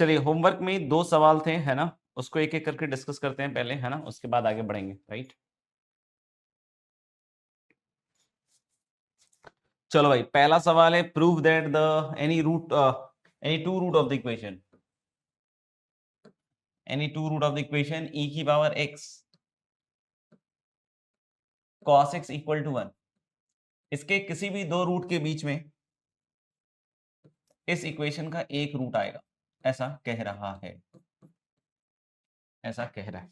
चलिए होमवर्क में 2 सवाल थे, है ना? उसको एक-एक करके डिस्कस करते हैं पहले, है ना? उसके बाद आगे बढ़ेंगे, राइट? चलो भाई, पहला सवाल है prove that the any two root of the equation e की power x cos x equal to 1, इसके किसी भी दो रूट के बीच में इस इक्वेशन का एक रूट आएगा, ऐसा कह रहा है, ऐसा कह रहा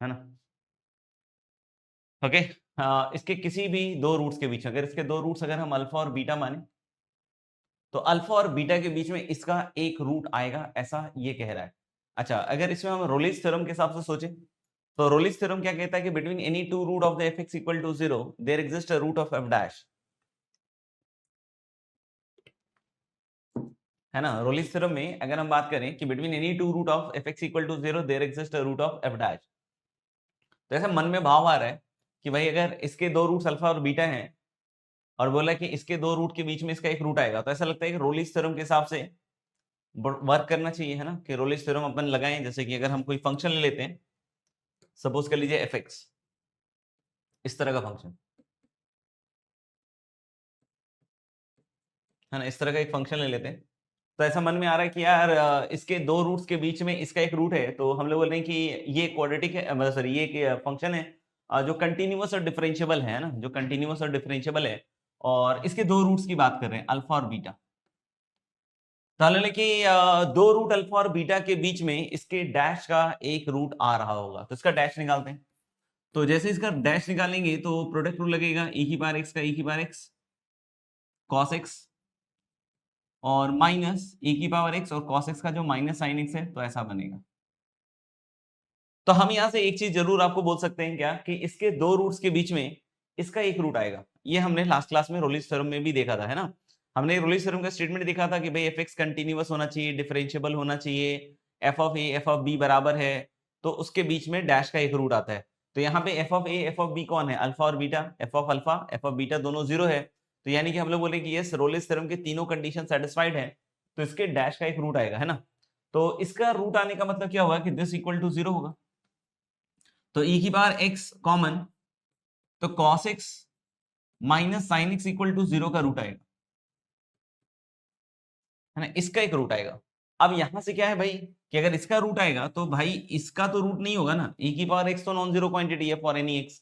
है ना? ओके। इसके किसी भी दो रूट्स के बीच, अगर इसके दो रूट्स अगर हम अल्फा और बीटा माने, तो अल्फा और बीटा के बीच में इसका एक रूट आएगा, ऐसा ये कह रहा है। अच्छा, अगर इसमें हम रोलिस थ्योरम के हिसाब से सोचें, तो रोलिस थ्योरम क्या कहता है कि between any two root of the fx equal to 0 there exist a root of f dash, है ना? रोलिस थ्योरम में अगर हम बात करें कि between any two root of fx equal to 0 there exist a root of f dash, तो ऐसा मन में भाव आ रहा है कि भाई अगर इसके दो रूट्स अल्फा और बीटा हैं और बोला कि इसके दो रूट के बीच में इसका एक रूट आएगा, तो ऐसा लगता है कि रोलिस थ्योरम के हिसाब से वर्क करना चाहिए, है ना? कि रोलिस थ्योरम अपन लगाएं, जैसे कि अगर हम कोई फंक्शन ले लेते हैं, सपोज कर लीजिए fx, इस तरह का फंक्शन, है ना? इस तरह का एक फंक्शन ले लेते हैं, तो ऐसा मन में आ रहा है कि यार इसके दो रूट्स के बीच में इसका एक रूट है, तो हम लोग बोल रहे हैं कि ये क्वाड्रेटिक है, सॉरी ये एक फंक्शन है जो कंटिन्यूअस और डिफरेंशिएबल है ना? जो कंटिन्यूअस और डिफरेंशिएबल है, और इसके दो रूट्स की बात कर रहे हैं, अल्फा और बीटा। तो कि दो रूट अल्फा और बीटा के बीच में इसके डैश का एक रूट आ रहा होगा, तो इसका डैश निकालते हैं। तो जैसे इसका डैश निकालेंगे तो प्रोडक्ट रूल लगेगा, e की पावर x का e की पावर x cos x और माइनस e की पावर x और cos x का जो माइनस साइन x है, तो ऐसा बनेगा। तो हम यहां से एक चीज जरूर आपको बोल सकते हैं क्या, कि इसके दो रूट्स के बीच में इसका एक रूट आएगा। ये हमने लास्ट क्लास में रोलिस थ्योरम में भी देखा था, है ना? हमने रोलिस थ्योरम का स्टेटमेंट देखा था कि भाई fx कंटीन्यूअस होना चाहिए, डिफरेंशिएबल होना चाहिए, f of a f of b बराबर है, तो उसके बीच में डैश का एक रूट आता है। तो यहाँ पे f of a f of b कौन है? अल्फा और beta, f of alpha f of beta दोनों जीरो है, तो यानी कि हम लोग बोले कि ये रोलिस थ्योरम के तीनों कंडीशन सेटिस्फाइड है, तो इसके डैश का एक रूट आएगा, है ना? तो इसका रूट आने का मतलब क्या होगा कि दिस इक्वल टू 0 होगा। तो e की पावर x कॉमन, तो cos x minus sine x equal to 0 का रूट आएगा, है ना? इसका एक रूट आएगा। अब यहां से क्या है भाई, कि अगर इसका रूट आएगा तो भाई इसका तो रूट नहीं होगा ना, e की पावर x तो नॉन जीरो क्वांटिटी है फॉर एनी x।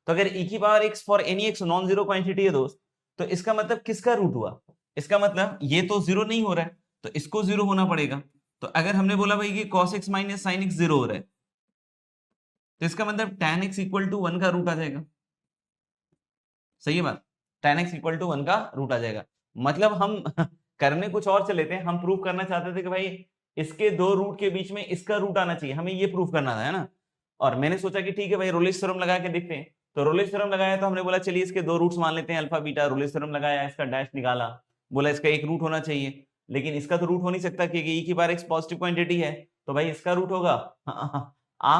तो अगर e की power x for any x non zero quantity है दोस्त, तो इसका मतलब किसका रूट हुआ? इसका मतलब ये तो जीरो नहीं हो रहा है, तो इसको जीरो होना पड़ेगा। तो अगर हमने बोला भाई कि cos x minus sine x zero हो रहा है, तो इसका मतलब tan x इक्वल टू 1 का रूट आ जाएगा। सही है बात? tan x इक्वल टू 1 का रूट आ जाएगा। मतलब हम करने कुछ और चले थे, हम प्रूव करना चाहते थे कि भाई इसके दो रूट के बीच में इसका रूट आना चाहिए, हमें ये प्रूव करना था, है ना? और मैंने सोचा कि ठीक है भाई रोलिस थ्योरम लगा के देखते हैं। तो रोलिस थ्योरम लगाया तो हमने बोला चलिए इसके दो रूट्स मान लेते हैं अल्फा बीटा, रोलिस थ्योरम लगाया, इसका डैश निकाला, बोला इसका एक रूट होना चाहिए, लेकिन इसका तो रूट हो नहीं सकता क्योंकि e की पावर x पॉजिटिव क्वांटिटी है, तो भाई इसका रूट होगा।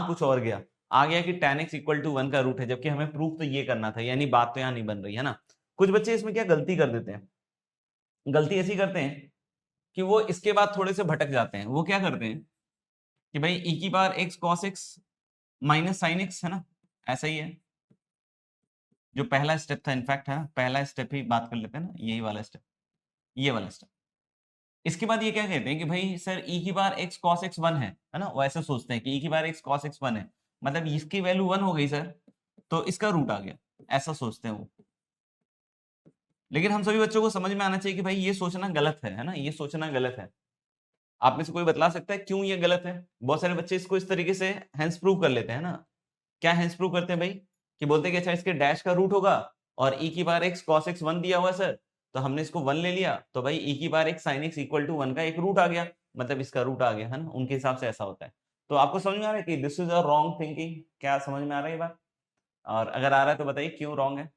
कुछ और गया, आ गया कि tan x इक्वल टू 1 का रूट है, जबकि हमें प्रूफ तो ये करना था, यानी बात तो यहाँ नहीं बन रही है ना। कुछ बच्चे इसमें क्या गलती कर देते हैं, गलती ऐसी करते हैं कि वो इसके बाद थोड़े से भटक जाते हैं। वो क्या करते हैं कि भाई e की power x cos x minus sine x, है ना? ऐसा ही है, जो पहला स्टेप था, इनफैक्ट है ना, पहला स्टेप ही बात कर लेते हैं ना, यही वाला स्टेप, ये वाला स्टेप। इसके बाद ये क्या कहते हैं कि भाई सर e की पावर x cos x 1 है ना? वो ऐसा सोचते हैं कि e की पावर x cos x 1 है, मतलब इसकी वैल्यू 1 हो गई सर, तो इसका रूट आ गया, ऐसा सोचते हैं वो। लेकिन हम सभी बच्चों को समझ में आना चाहिए कि भाई ये सोचना गलत है ना? ये सोचना गलत है। आप में से कोई बतला सकता है क्यों ये गलत है? बहुत सारे बच्चे इसको इस तरीके से हेंस प्रूव कर लेते हैं ना। क्या हेंस प्रूव करते हैं भाई, कि बोलते हैं कि अच्छा इसके डैश का रूट होगा और e की पावर x cos x 1 दिया हुआ है सर, तो हमने इसको 1 ले लिया, तो भाई e की power x sin x equal to 1 का एक रूट आ गया, मतलब इसका रूट आ गया, है ना? उनके हिसाब से ऐसा होता है। तो आपको समझ में आ रहा है कि this is a wrong thinking? क्या समझ में आ रहा है ये बात? और अगर आ रहा है तो बताइए क्यों रॉन्ग है?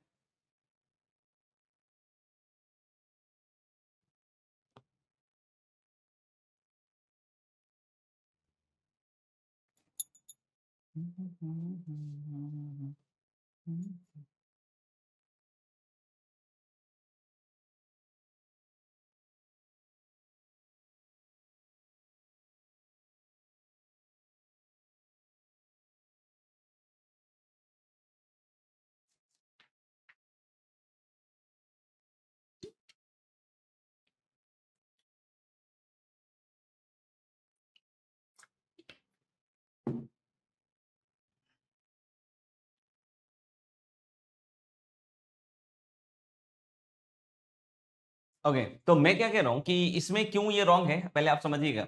ओके, तो मैं क्या कह रहा हूं कि इसमें क्यों ये रॉन्ग है, पहले आप समझिएगा।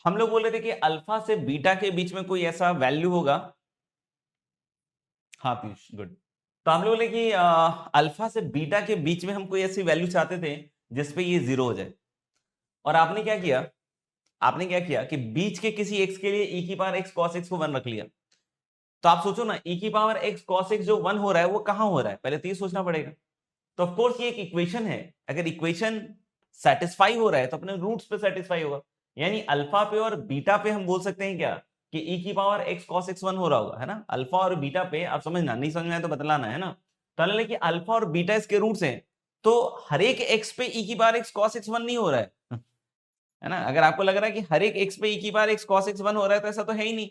हम लोग बोल रहे थे कि अल्फा से बीटा के बीच में कोई ऐसा वैल्यू होगा। हाँ पीयूष, गुड। तो हम लोग बोले कि अल्फा से बीटा के बीच में हम कोई ऐसी वैल्यू चाहते थे जिसपे ये जीरो हो जाए। और आपने क्या किया, आपने क्या किया कि बीच के किसी एक्स के लिए e की पावर x cos x को 1 रख लिया। तो आप सोचो ना, e की पावर x cos x जो 1 हो रहा है वो कहां हो रहा है, पहले तो ये सोचना पड़ेगा। तो ऑफ कोर्स ये एक इक्वेशन है, अगर इक्वेशन सेटिस्फाई हो रहा है तो अपने रूट्स पे सेटिस्फाई होगा। यानी अल्फा पे और बीटा पे हम बोल सकते हैं क्या कि e की पावर x cos x 1 हो रहा होगा, है ना। अल्फा और बीटा पे आप समझना, नहीं समझ में आए तो बतलाना, है ना। तो लेकिन अल्फा और बीटा इसके रूट्स हैं, तो हर एक x पे e की पावर x cos x 1 नहीं हो रहा है ना। अगर आपको लग रहा है कि हर एक x पे e की पावर x cos x 1 हो रहा है तो ऐसा तो है ही नहीं,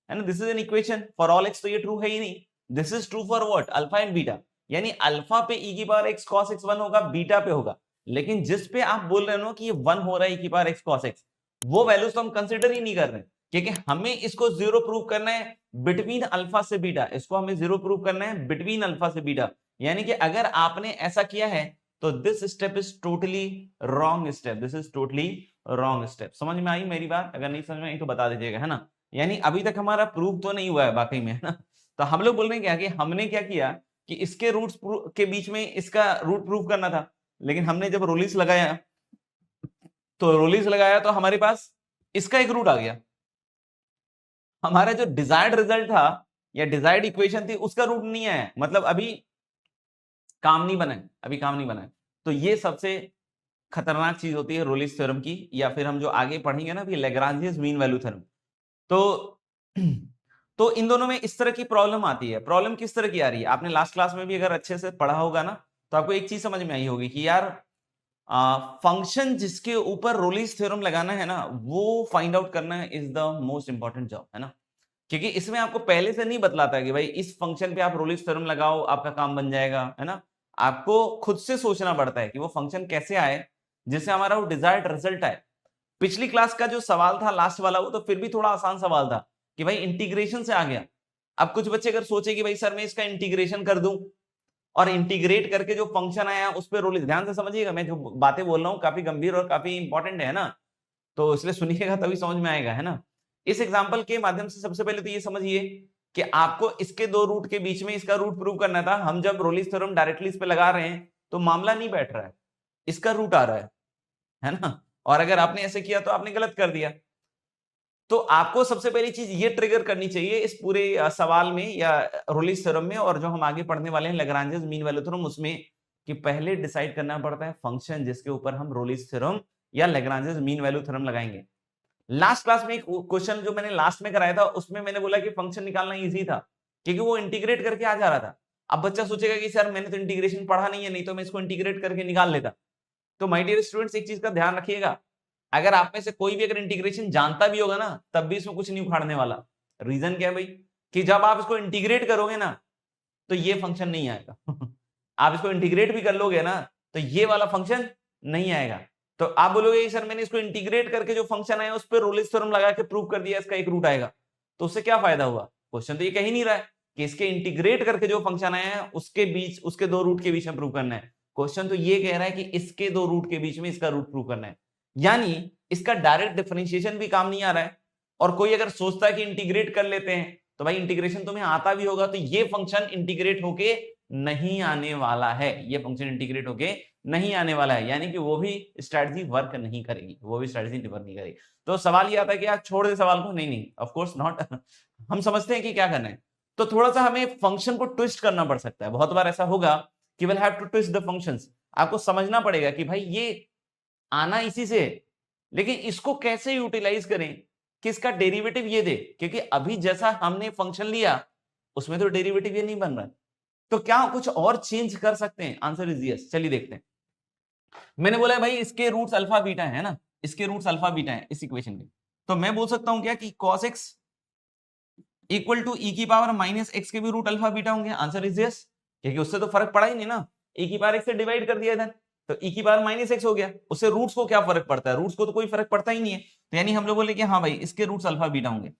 है ना। This is an equation for all x, तो ये ट्रू है ही नहीं। This is true for what, alpha and beta. यानी अल्फा पे e की पावर x cos x 1 होगा, बीटा पे होगा। लेकिन जिस पे आप बोल रहे हो कि ये 1 हो रहा है e की पावर x cos x, वो वैल्यूज तो हम कंसीडर ही नहीं कर रहे, क्योंकि हमें इसको जीरो प्रूव करना है बिटवीन अल्फा से बीटा। इसको हमें जीरो प्रूव करना है बिटवीन अल्फा से बीटा। यानी कि अगर आपने ऐसा किया है तो this step is totally wrong step, this is totally wrong step. समझ में आई मेरी बात? अगर नहीं समझ में आई तो बता दीजिएगा, है ना। यानी अभी तक हमारा प्रूफ तो नहीं हुआ है वाकई में, है ना। तो हम लोग बोल रहे हैं क्या कि हमने क्या किया कि इसके रूट्स के बीच में इसका रूट प्रूव करना था, लेकिन हमने जब रोलिस लगाया तो हमारे पास इसका एक रूट आ गया। हमारा जो डिजायर्ड रिजल्ट था या डिजायर्ड इक्वेशन थी उसका रूट नहीं आया, मतलब अभी काम नहीं बना है, अभी काम नहीं बना है। तो ये सबसे खतरनाक चीज होती है रोलिस थ्योरम की, या फिर हम जो आगे पढ़ेंगे ना अभी, लैग्रांजियस मीन वैल्यू थ्योरम। तो तो इन दोनों में इस तरह की प्रॉब्लम आती है। प्रॉब्लम किस तरह की आ रही है, आपने लास्ट क्लास में भी अगर अच्छे से पढ़ा होगा ना, तो आपको एक चीज समझ में आई होगी कि यार फंक्शन जिसके ऊपर रोलिस थ्योरम लगाना है ना, वो फाइंड आउट करना is the most important job, है ना। क्योंकि इसमें आपको पहले से नहीं बतलाता कि भाई इस फंक्शन पे आप रोलिस थ्योरम लगाओ आपका काम बन जाएगा, है ना। आपको खुद से सोचना पड़ता है कि वो फंक्शन कैसे आए जिससे हमारा वो डिजायर्ड रिजल्ट आए। पिछली क्लास का जो सवाल था लास्ट वाला, वो तो फिर भी थोड़ा आसान सवाल था कि भाई इंटीग्रेशन से आ गया। अब कुछ बच्चे अगर सोचे कि भाई सर मैं इसका इंटीग्रेशन कर दूं, और इंटीग्रेट करके जो फंक्शन आया उस पर रोल, ध्यान से समझिएगा, मैं जो बातें बोल रहा हूँ काफी गंभीर और काफी इंपॉर्टेंट है ना, तो इसलिए सुनिएगा तभी समझ में आएगा, है ना। इस एग्जाम्पल के माध्यम से सबसे पहले तो ये समझिए कि आपको इसके दो रूट के बीच में इसका रूट प्रूव करना था। हम जब रोलिस थ्योरम डायरेक्टली इस पे लगा रहे हैं तो मामला नहीं बैठ रहा है, इसका रूट आ रहा है ना। और अगर आपने ऐसे किया तो आपने गलत कर दिया। तो आपको सबसे पहली चीज ये ट्रिगर करनी चाहिए इस पूरे सवाल में या रोलिस थ्योरम में, और जो हम आगे पढ़ने वाले हैं लैग्रांजेस मीन वैल्यू थ्योरम, उसमें कि पहले डिसाइड करना पड़ता है फंक्शन जिसके ऊपर हम रोलिस थ्योरम या लैग्रांजेस मीन वैल्यू थ्योरम लगाएंगे। लास्ट क्लास में एक क्वेश्चन जो मैंने लास्ट में कराया था उसमें मैंने बोला कि फंक्शन निकालना इजी था क्योंकि वो इंटीग्रेट करके आ जा रहा था। अब बच्चा सोचेगा कि सर मैंने तो इंटीग्रेशन पढ़ा नहीं है, नहीं तो मैं इसको इंटीग्रेट करके निकाल लेता। तो माय डियर स्टूडेंट्स, एक चीज का ध्यान रखिएगा, अगर आप में से कोई भी अगर इंटीग्रेशन जानता भी होगा ना, तब भी इसमें कुछ नहीं उखाड़ने वाला। रीजन क्या है भाई, कि जब आप इसको इंटीग्रेट करोगे ना तो ये फंक्शन नहीं आएगा। आप इसको इंटीग्रेट भी कर लोगे ना तो ये वाला फंक्शन नहीं आएगा। तो आप बोलोगे सर मैंने इसको इंटीग्रेट करके जो फंक्शन आया उस पर रोलिस थ्योरम लगा के प्रूव कर दिया इसका एक रूट आएगा, तो उससे क्या फायदा हुआ? क्वेश्चन तो ये कह ही नहीं रहा है कि इसके इंटीग्रेट करके जो फंक्शन आया है उसके बीच, उसके दो रूट के बीच में प्रूव करना है। क्वेश्चन तो ये कह रहा है कि इसके दो रूट के बीच में इसका रूट प्रूव करना है। यानी इसका डायरेक्ट डिफरेंशिएशन भी काम नहीं आ रहा है। और कोई अगर सोचता है कि इंटीग्रेट कर लेते हैं, तो भाई इंटीग्रेशन तुम्हें आता भी होगा तो ये फंक्शन इंटीग्रेट होके नहीं आने वाला है, ये फंक्शन इंटीग्रेट होके नहीं आने वाला है। यानी कि वो भी स्ट्रेटजी वर्क नहीं करेगी, वो भी स्ट्रेटजी वर्क नहीं करेगी। तो सवाल ये आता है कि यार छोड़ दे सवाल को, नहीं नहीं ऑफ कोर्स नॉट। हम समझते हैं कि क्या करना है, तो थोड़ा सा हमें फंक्शन को ट्विस्ट करना पड़ सकता है। बहुत बार ऐसा होगा कि will have to twist the functions. आपको समझना पड़ेगा कि भाई ये आना इसी से है, लेकिन इसको कैसे यूटिलाइज करें कि इसका डेरिवेटिव ये दे, क्योंकि अभी जैसा हमने फंक्शन लिया उसमें तो डेरिवेटिव ये नहीं बन रहा है। तो क्या कुछ और चेंज कर सकते हैं? Answer is yes. चलिए देखते हैं। मैंने बोला भाई इसके रूट्स अल्फा बीटा है ना, इसके रूट्स अल्फा बीटा है इस इक्वेशन के, तो मैं बोल सकता हूं क्या कि cos x equal to e की पावर माइनस x के भी रूट अल्फा बीटा होंगे। आंसर इज यस, क्योंकि उससे तो फर्क पड़ा ही नहीं ना, e की पावर x से डिवाइड कर दिया इधर, तो e की पावर माइनस x हो गया, उससे रूट्स को क्या फर्क पड़ता है? रूट्स को तो कोई फर्क पड़ता ही नहीं है। तो यानी हम लोग बोले कि हाँ भाई इसके रूट्स अल्फा बीटा होंगे।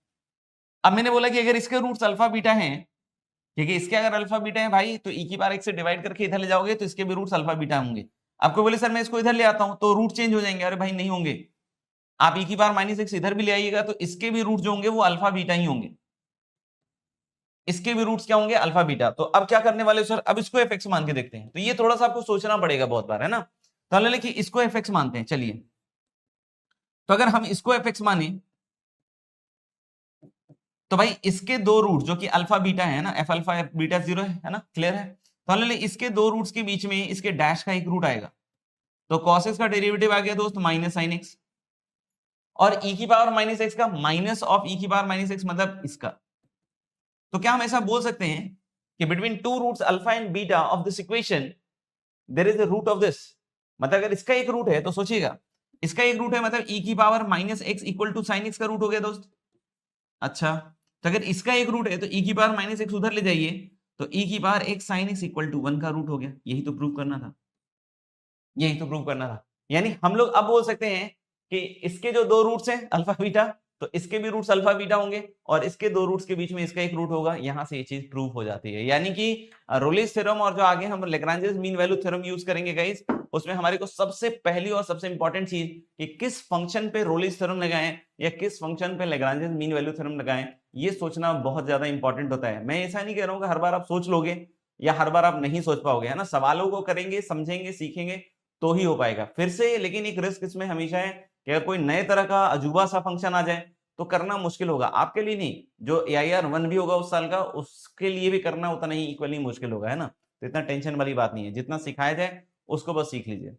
अब मैंने बोला कि अगर इसके रूट्स अल्फा बीटा हैं, क्योंकि इसके अगर अल्फा बीटा है भाई, तो e की पावर x से डिवाइड करके इधर ले जाओगे तो इसके भी रूट्स अल्फा बीटा होंगे। आपको बोले सर मैं इसको इधर ले आता हूं तो रूट चेंज हो जाएंगे, अरे भाई नहीं होंगे। आप e की पावर -x इधर भी ले आइएगा तो इसके भी रूट जो होंगे वो अल्फा बीटा ही होंगे, इसके भी रूट्स क्या होंगे, अल्फा बीटा। तो अब क्या करने वाले सर, अब इसको fx मान के देखते हैं। तो ये थोड़ा सा आपको सोचना पड़ेगा बहुत बार, है ना। तो हमने लिखी इसको fx मानते हैं, चलिए। तो अगर हम इसको fx माने तो भाई इसके दो रूट जो कि अल्फा बीटा है ना, एफ अल्फा एफ बीटा 0 है ना, क्लियर है। तो हमने इसके दो रूट्स के बीच में इसके डैश का एक रूट आएगा, तो cos x का डेरिवेटिव आ गया दोस्त माइनस साइन एक्स, और e की पावर -x का माइनस ऑफ e की पावर -x मतलब इसका। तो क्या हम ऐसा बोल सकते हैं कि between two roots alpha and beta of this equation there is a root of this. मतलब अगर इसका एक रूट है तो सोचिएगा, इसका एक रूट है मतलब e की power -x equal to sine x का रूट हो गया दोस्त। अच्छा, तो अगर इसका एक रूट है तो e की पावर -x उधर ले जाइए, तो e की power x sin x equal to 1 का रूट हो गया। यही तो प्रूव करना था, यही तो प्रूव करना था। यानी हम लोग अब बोल सकते हैं कि इसके जो दो रूट्स हैं अल्फा बीटा, तो इसके भी रूट्स अल्फा बीटा होंगे, और इसके दो रूट्स के बीच में इसका एक रूट होगा। यहां से ये चीज प्रूव हो जाती है। यानी कि रोलिस थ्योरम और जो आगे हम Lagrange's mean value theorem use करेंगे गाइस, उसमें हमारे को सबसे पहली और सबसे इंपॉर्टेंट चीज कि किस फंक्शन पे रोलिस थ्योरम लगाएं या किस फंक्शन पे लैग्रांजेस मीन वैल्यू थ्योरम लगाएं, ये सोचना बहुत ज्यादा इंपॉर्टेंट होता है। मैं ऐसा नहीं कह रहा हूं कि हर बार आप सोच लोगे या हर बार आप नहीं सोच पाओगे, है ना। सवालों को करेंगे, समझेंगे, सीखेंगे तो ही हो पाएगा फिर से। लेकिन एक रिस्क इसमें हमेशा है कि अगर कोई नए तरह का अजूबा सा फंक्शन आ जाए तो करना मुश्किल होगा। आपके लिए नहीं, जो AIR 1 भी होगा उस साल का, उसके लिए भी करना उतना ही इक्वली मुश्किल होगा, है ना। तो इतना टेंशन वाली बात नहीं है, जितना सिखाया जाए उसको बस सीख लीजिए।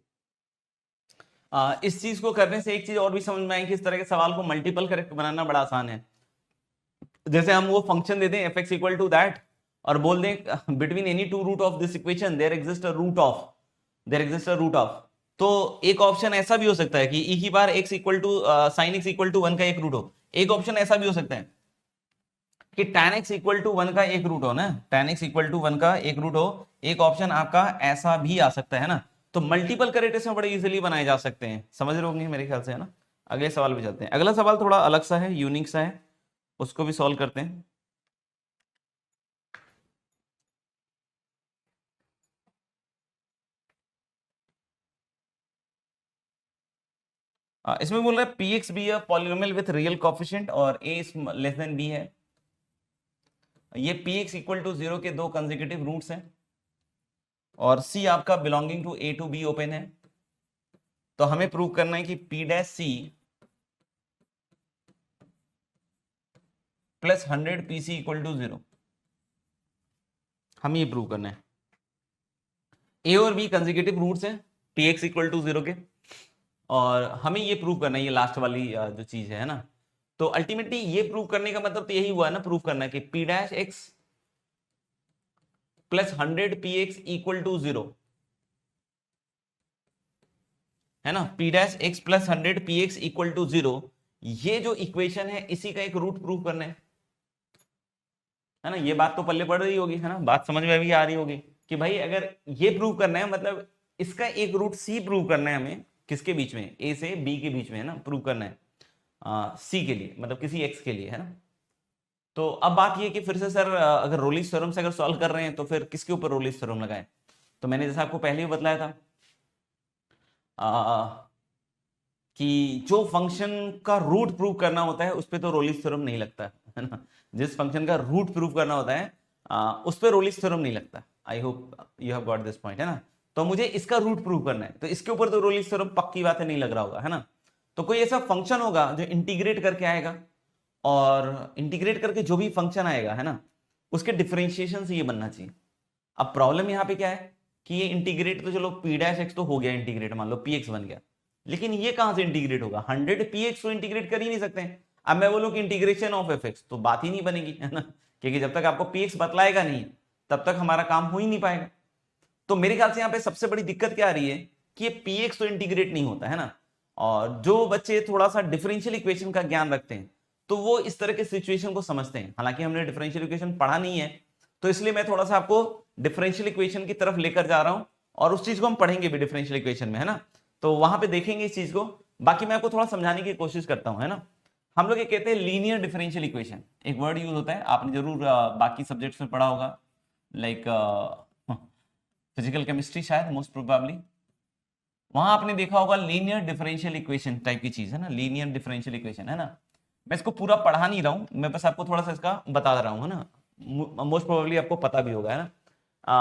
इस चीज को करने से एक चीज और भी समझ में आएगी, इस तरह के सवाल को मल्टीपल करके बनाना बड़ा आसान है। जैसे हम वो फंक्शन दे दें fx इक्वल टू दैट और बोल दें between any two root of this equation there exist a root of, there exist a root of. तो एक ऑप्शन ऐसा भी हो सकता है कि e की बार x equal to sine x equal to 1 का एक रूट हो। एक ऑप्शन ऐसा भी हो सकता है कि tan x इक्वल टू 1 का एक रूट हो ना, tan x इक्वल टू 1 का एक रूट हो। एक ऑप्शन आपका ऐसा भी आ सकता है ना। तो मल्टीपल करेक्टर्स में बड़े इजीली बनाए जा सकते हैं, समझ रहे होंगे मेरे ख्याल से, है ना। अगले सवाल पे चलते हैं। अगला सवाल थोड़ा अलग सा है, यूनिक सा है, उसको भी सॉल्व करते हैं। इसमें बोल रहा है px be a polynomial with real coefficient और a लेस देन b है। ये px इक्वल टू 0 के दो कंसेक्यूटिव रूट्स हैं और c आपका belonging to a to b open है। तो हमें प्रूव करना है कि p dash c plus 100 pc equal to 0। हमें ये प्रूव करना है। a और b कंसेक्यूटिव रूट्स हैं px इक्वल टू 0 के, और हमें ये प्रूव करना है, ये लास्ट वाली जो चीज है ना। तो अल्टीमेटली ये प्रूव करने का मतलब तो यही हुआ ना, प्रूव करना है कि p dash x plus 100 px equal to 0, है ना। p dash x plus 100 px equal to 0, ये जो इक्वेशन है इसी का एक रूट प्रूव करना है ना। ये बात तो पल्ले पड़ रही होगी, है ना, बात समझ में भी आ रही होगी कि भाई अगर ये प्रूव करना है मतलब इसका एक रूट c प्रूव करना है हमें, किसके बीच में, a से b के बीच में, है ना, प्रूव करना है c के लिए, मतलब किसी x के लिए, है ना। तो अब बात ये कि फिर से सर अगर रोलिस थ्योरम से अगर सॉल्व कर रहे हैं तो फिर किसके ऊपर रोलिस थ्योरम लगाएं। तो मैंने जैसा आपको पहले ही बतलाया था कि जो फंक्शन का रूट प्रूव करना होता है उस पर तो रोलिस थ्योरम नहीं लगता है ना। जिस फंक्शन का रूट प्रूव करना होता है उस पर रोलिस थ्योरम नहीं लगता। I hope you have got this point, है ना। तो मुझे इसका रूट प्रूव करना है तो इसके ऊपर तो रोलिस थ्योरम पक्की बात है नहीं लग रहा होगा, है ना। तो कोई ऐसा फंक्शन होगा जो इंटीग्रेट करके आएगा, और इंटीग्रेट करके जो भी फंक्शन आएगा, है ना, उसके डिफरेंशिएशन से ये बनना चाहिए। अब प्रॉब्लम यहाँ पे क्या है कि ये इंटीग्रेट तो चलो p डैश x तो हो गया इंटीग्रेट, मान लो px बन गया, लेकिन ये कहां से इंटीग्रेट होगा, 100 px तो इंटीग्रेट कर ही नहीं सकते हैं। अब मैं बोलूं कि इंटीग्रेशन ऑफ fx तो बात ही नहीं बनेगी, है ना, क्योंकि जब तक आपको px बतलाएगा नहीं तब तक हमारा काम हो ही नहीं पाएगा। तो मेरे ख्याल से यहाँ पे सबसे बड़ी दिक्कत क्या आ रही है कि ये px तो इंटीग्रेट नहीं होता, है ना। और जो बच्चे थोड़ा सा डिफरेंशियल इक्वेशन का ज्ञान रखते हैं तो वो इस तरह के सिचुएशन को समझते हैं। हालांकि हमने डिफरेंशियल इक्वेशन पढ़ा नहीं है, तो इसलिए मैं थोड़ा सा आपको डिफरेंशियल इक्वेशन की तरफ लेकर जा रहा हूं, और उस चीज को हम पढ़ेंगे भी डिफरेंशियल इक्वेशन में, है ना। तो वहां पे देखेंगे इस चीज को। बाकी मैं आपको थोड़ा समझाने की कोशिश करता हूं, है ना। हम लोग ये कहते हैं लीनियर डिफरेंशियल इक्वेशन, एक वर्ड यूज होता है, आपने जरूर बाकी सब्जेक्ट्स में पढ़ा होगा, लाइक फिजिकल केमिस्ट्री शायद, मोस्ट प्रोबेबली। वहां आपने देखा होगा लीनियर डिफरेंशियल इक्वेशन टाइप की चीज है ना, लीनियर डिफरेंशियल इक्वेशन है ना। मैं इसको पूरा पढ़ा नहीं रहा हूं, मैं बस आपको थोड़ा सा इसका बता रहा हूं, है ना। मोस्ट प्रोबेबली आपको पता भी होगा, है ना।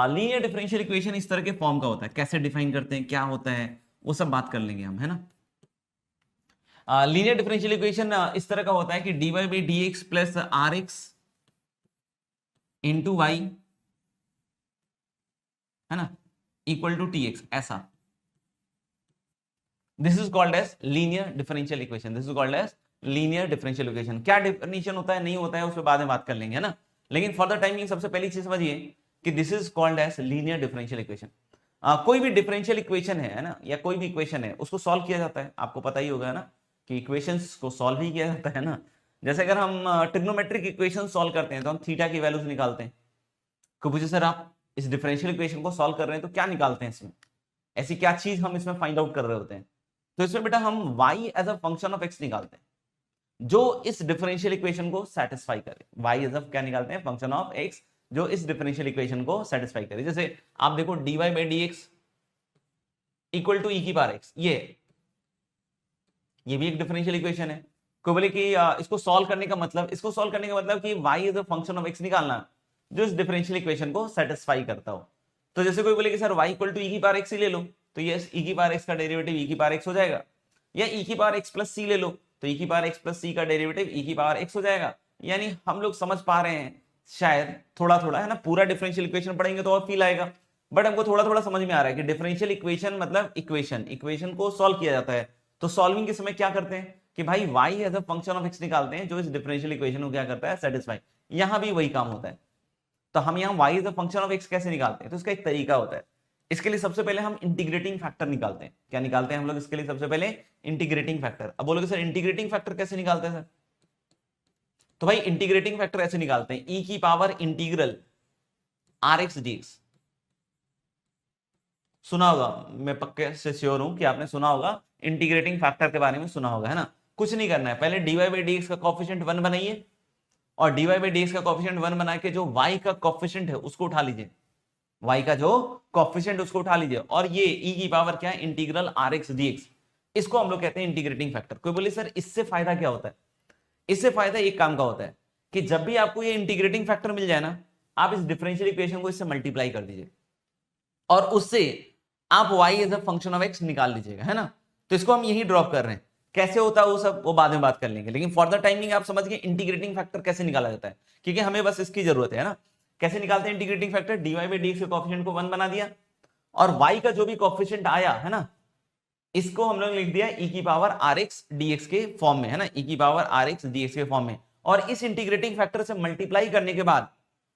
लीनियर डिफरेंशियल इक्वेशन इस तरह के फॉर्म का होता है, कैसे डिफाइन करते हैं, क्या होता है, वो सब बात कर लेंगे हम, है ना। लीनियर डिफरेंशियल इक्वेशन इस तरह का होता है कि dy by D X plus R X into Y, है ना, इक्वल टू टी एक्स, ऐसा। This is called as linear differential equation, this is called as linear differential equation. क्या डिफिनेशन होता है, नहीं होता है, उस पर बाद में बात कर लेंगे, है ना। लेकिन फॉर द टाइमिंग सबसे पहली चीज समझिए कि this is called as linear differential equation. कोई भी डिफरेंशियल इक्वेशन है ना, या कोई भी इक्वेशन है, उसको सॉल्व किया जाता है, आपको पता ही होगा ना कि इक्वेशंस को सॉल्व ही किया जाता है ना। जैसे अगर हम ट्रिग्नोमेट्रिक इक्वेशन सॉल्व करते हैं तो हम थीटा की वैल्यूज निकालते हैं। को पूछे सर आप इस डिफरेंशियल इक्वेशन को सॉल्व कर रहे हैं तो क्या निकालते हैं इसमें, ऐसी क्या चीज हम इसमें फाइंड आउट कर रहे होते हैं। तो इसमें बेटा हम y as a function of x निकालते हैं जो इस डिफरेंशियल इक्वेशन को सेटिस्फाई करे। y एज अ क्या निकालते हैं, फंक्शन ऑफ x जो इस डिफरेंशियल इक्वेशन को सेटिस्फाई करे। जैसे आप देखो dy by D X equal to E की पावर x, ये भी एक डिफरेंशियल इक्वेशन है। कोई बोले कि इसको सॉल्व करने का मतलब, इसको सॉल्व करने का मतलब कि y is a function of x निकालना जो इस डिफरेंशियल इक्वेशन को सेटिस्फाई करता हो। तो जैसे कोई बोले कि sir y equal to E की पावर x ही ले लो, तो ये ई की पावर x का डेरिवेटिव ई की पावर x हो जाएगा। या ई की पावर x प्लस सी ले लो, तो ई की पावर x प्लस सी का डेरिवेटिव ई की पावर x हो जाएगा। यानी हम लोग समझ पा रहे हैं शायद थोड़ा थोड़ा, है ना। पूरा डिफरेंशियल इक्वेशन पढ़ेंगे तो और फील आएगा, बट हमको थोड़ा थोड़ा समझ में आ रहा है कि डिफरेंशियल इक्वेशन मतलब इक्वेशन को सॉल्व किया जाता है। तो सॉल्विंग के समय क्या करते हैं कि भाई y as a function of x निकालते हैं जो इस डिफरेंशियल इक्वेशन को क्या करता है, सेटिस्फाई। यहां भी वही काम होता है। तो हम यहाँ y is a function of x कैसे निकालते हैं, तो इसका एक तरीका होता है। इसके लिए सबसे पहले हम इंटीग्रेटिंग फैक्टर निकालते हैं। क्या निकालते हैं हम लोग इसके लिए, सबसे पहले इंटीग्रेटिंग फैक्टर। अब बोलोगे सर इंटीग्रेटिंग फैक्टर कैसे निकालते हैं सर, तो भाई इंटीग्रेटिंग फैक्टर ऐसे निकालते हैं, e की power integral R X D X. सुना होगा, मैं पक्के से श्योर हूं कि आपने सुना होगा, इंटीग्रेटिंग फैक्टर के बारे में सुना होगा, है ना। कुछ नहीं करना है, पहले dy बाई डी एक्स का कॉफिशिएंट 1 बनाइए और dy बाई डी एक्स का कॉफिशिएंट 1 बना के जो y का कॉफिशिएंट है उसको उठा लीजिए, y का जो कॉफिशिएंट उसको उठा लीजिए, और ये e की पावर क्या है, integral R X D X. इसको हम लोग कहते हैं इंटीग्रेटिंग फैक्टर। कोई बोले सर इससे फायदा क्या होता है, इससे फायदा एक काम का होता है कि जब भी आपको ये इंटीग्रेटिंग फैक्टर मिल जाए ना, आप इस डिफरेंशियल इक्वेशन को इससे मल्टीप्लाई कर दीजिए और उससे आप y as a function of x निकाल लीजिएगा, है ना। तो इसको हम यही ड्रॉप कर रहे हैं, कैसे होता है वो सब वो बाद में बात कर लेंगे, लेकिन फॉर द टाइमिंग आप समझ गए इंटीग्रेटिंग फैक्टर कैसे निकाला जाता है, क्योंकि हमें बस इसकी जरूरत है ना। कैसे निकालते हैं integrating factor, dy by D X के कॉफिशिएंट को 1 बना दिया और y का जो भी कॉफिशिएंट आया, है ना, इसको हम लोग लिख दिया e की power R X D X के फॉर्म में, है ना, e की power R X D X के फॉर्म में। और इस इंटीग्रेटिंग फैक्टर से मल्टीप्लाई करने के बाद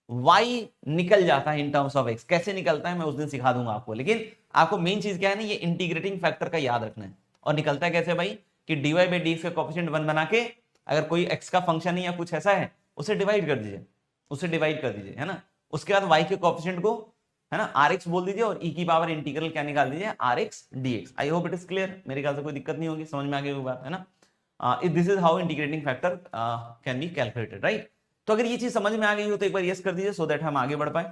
y निकल जाता है इन टर्म्स ऑफ x। कैसे निकलता है मैं उस दिन सिखा दूंगा आपको, लेकिन आपको मेन चीज क्या है ना, ये इंटीग्रेटिंग फैक्टर का याद रखना है। और निकलता है कैसे भाई कि dy बाई डी एक्स का कॉफिशिएंट 1 बना के, अगर कोई x का फंक्शन है या कुछ ऐसा है उसे डिवाइड कर दीजिए, उसे डिवाइड कर दीजिए, है ना। उसके बाद y के कॉफिशिएंट को, है ना, आर एक्स बोल दीजिए और e की पावर इंटीग्रल क्या निकाल दीजिए, R X D X. I hope it is clear, मेरे ख्याल से कोई दिक्कत नहीं होगी, समझ में आ गई बात, है ना। This is how integrating factor can be calculated, right. तो अगर ये चीज समझ में आ गई हो तो एक बार यस कर दीजिए सो दैट हम आगे बढ़ पाए।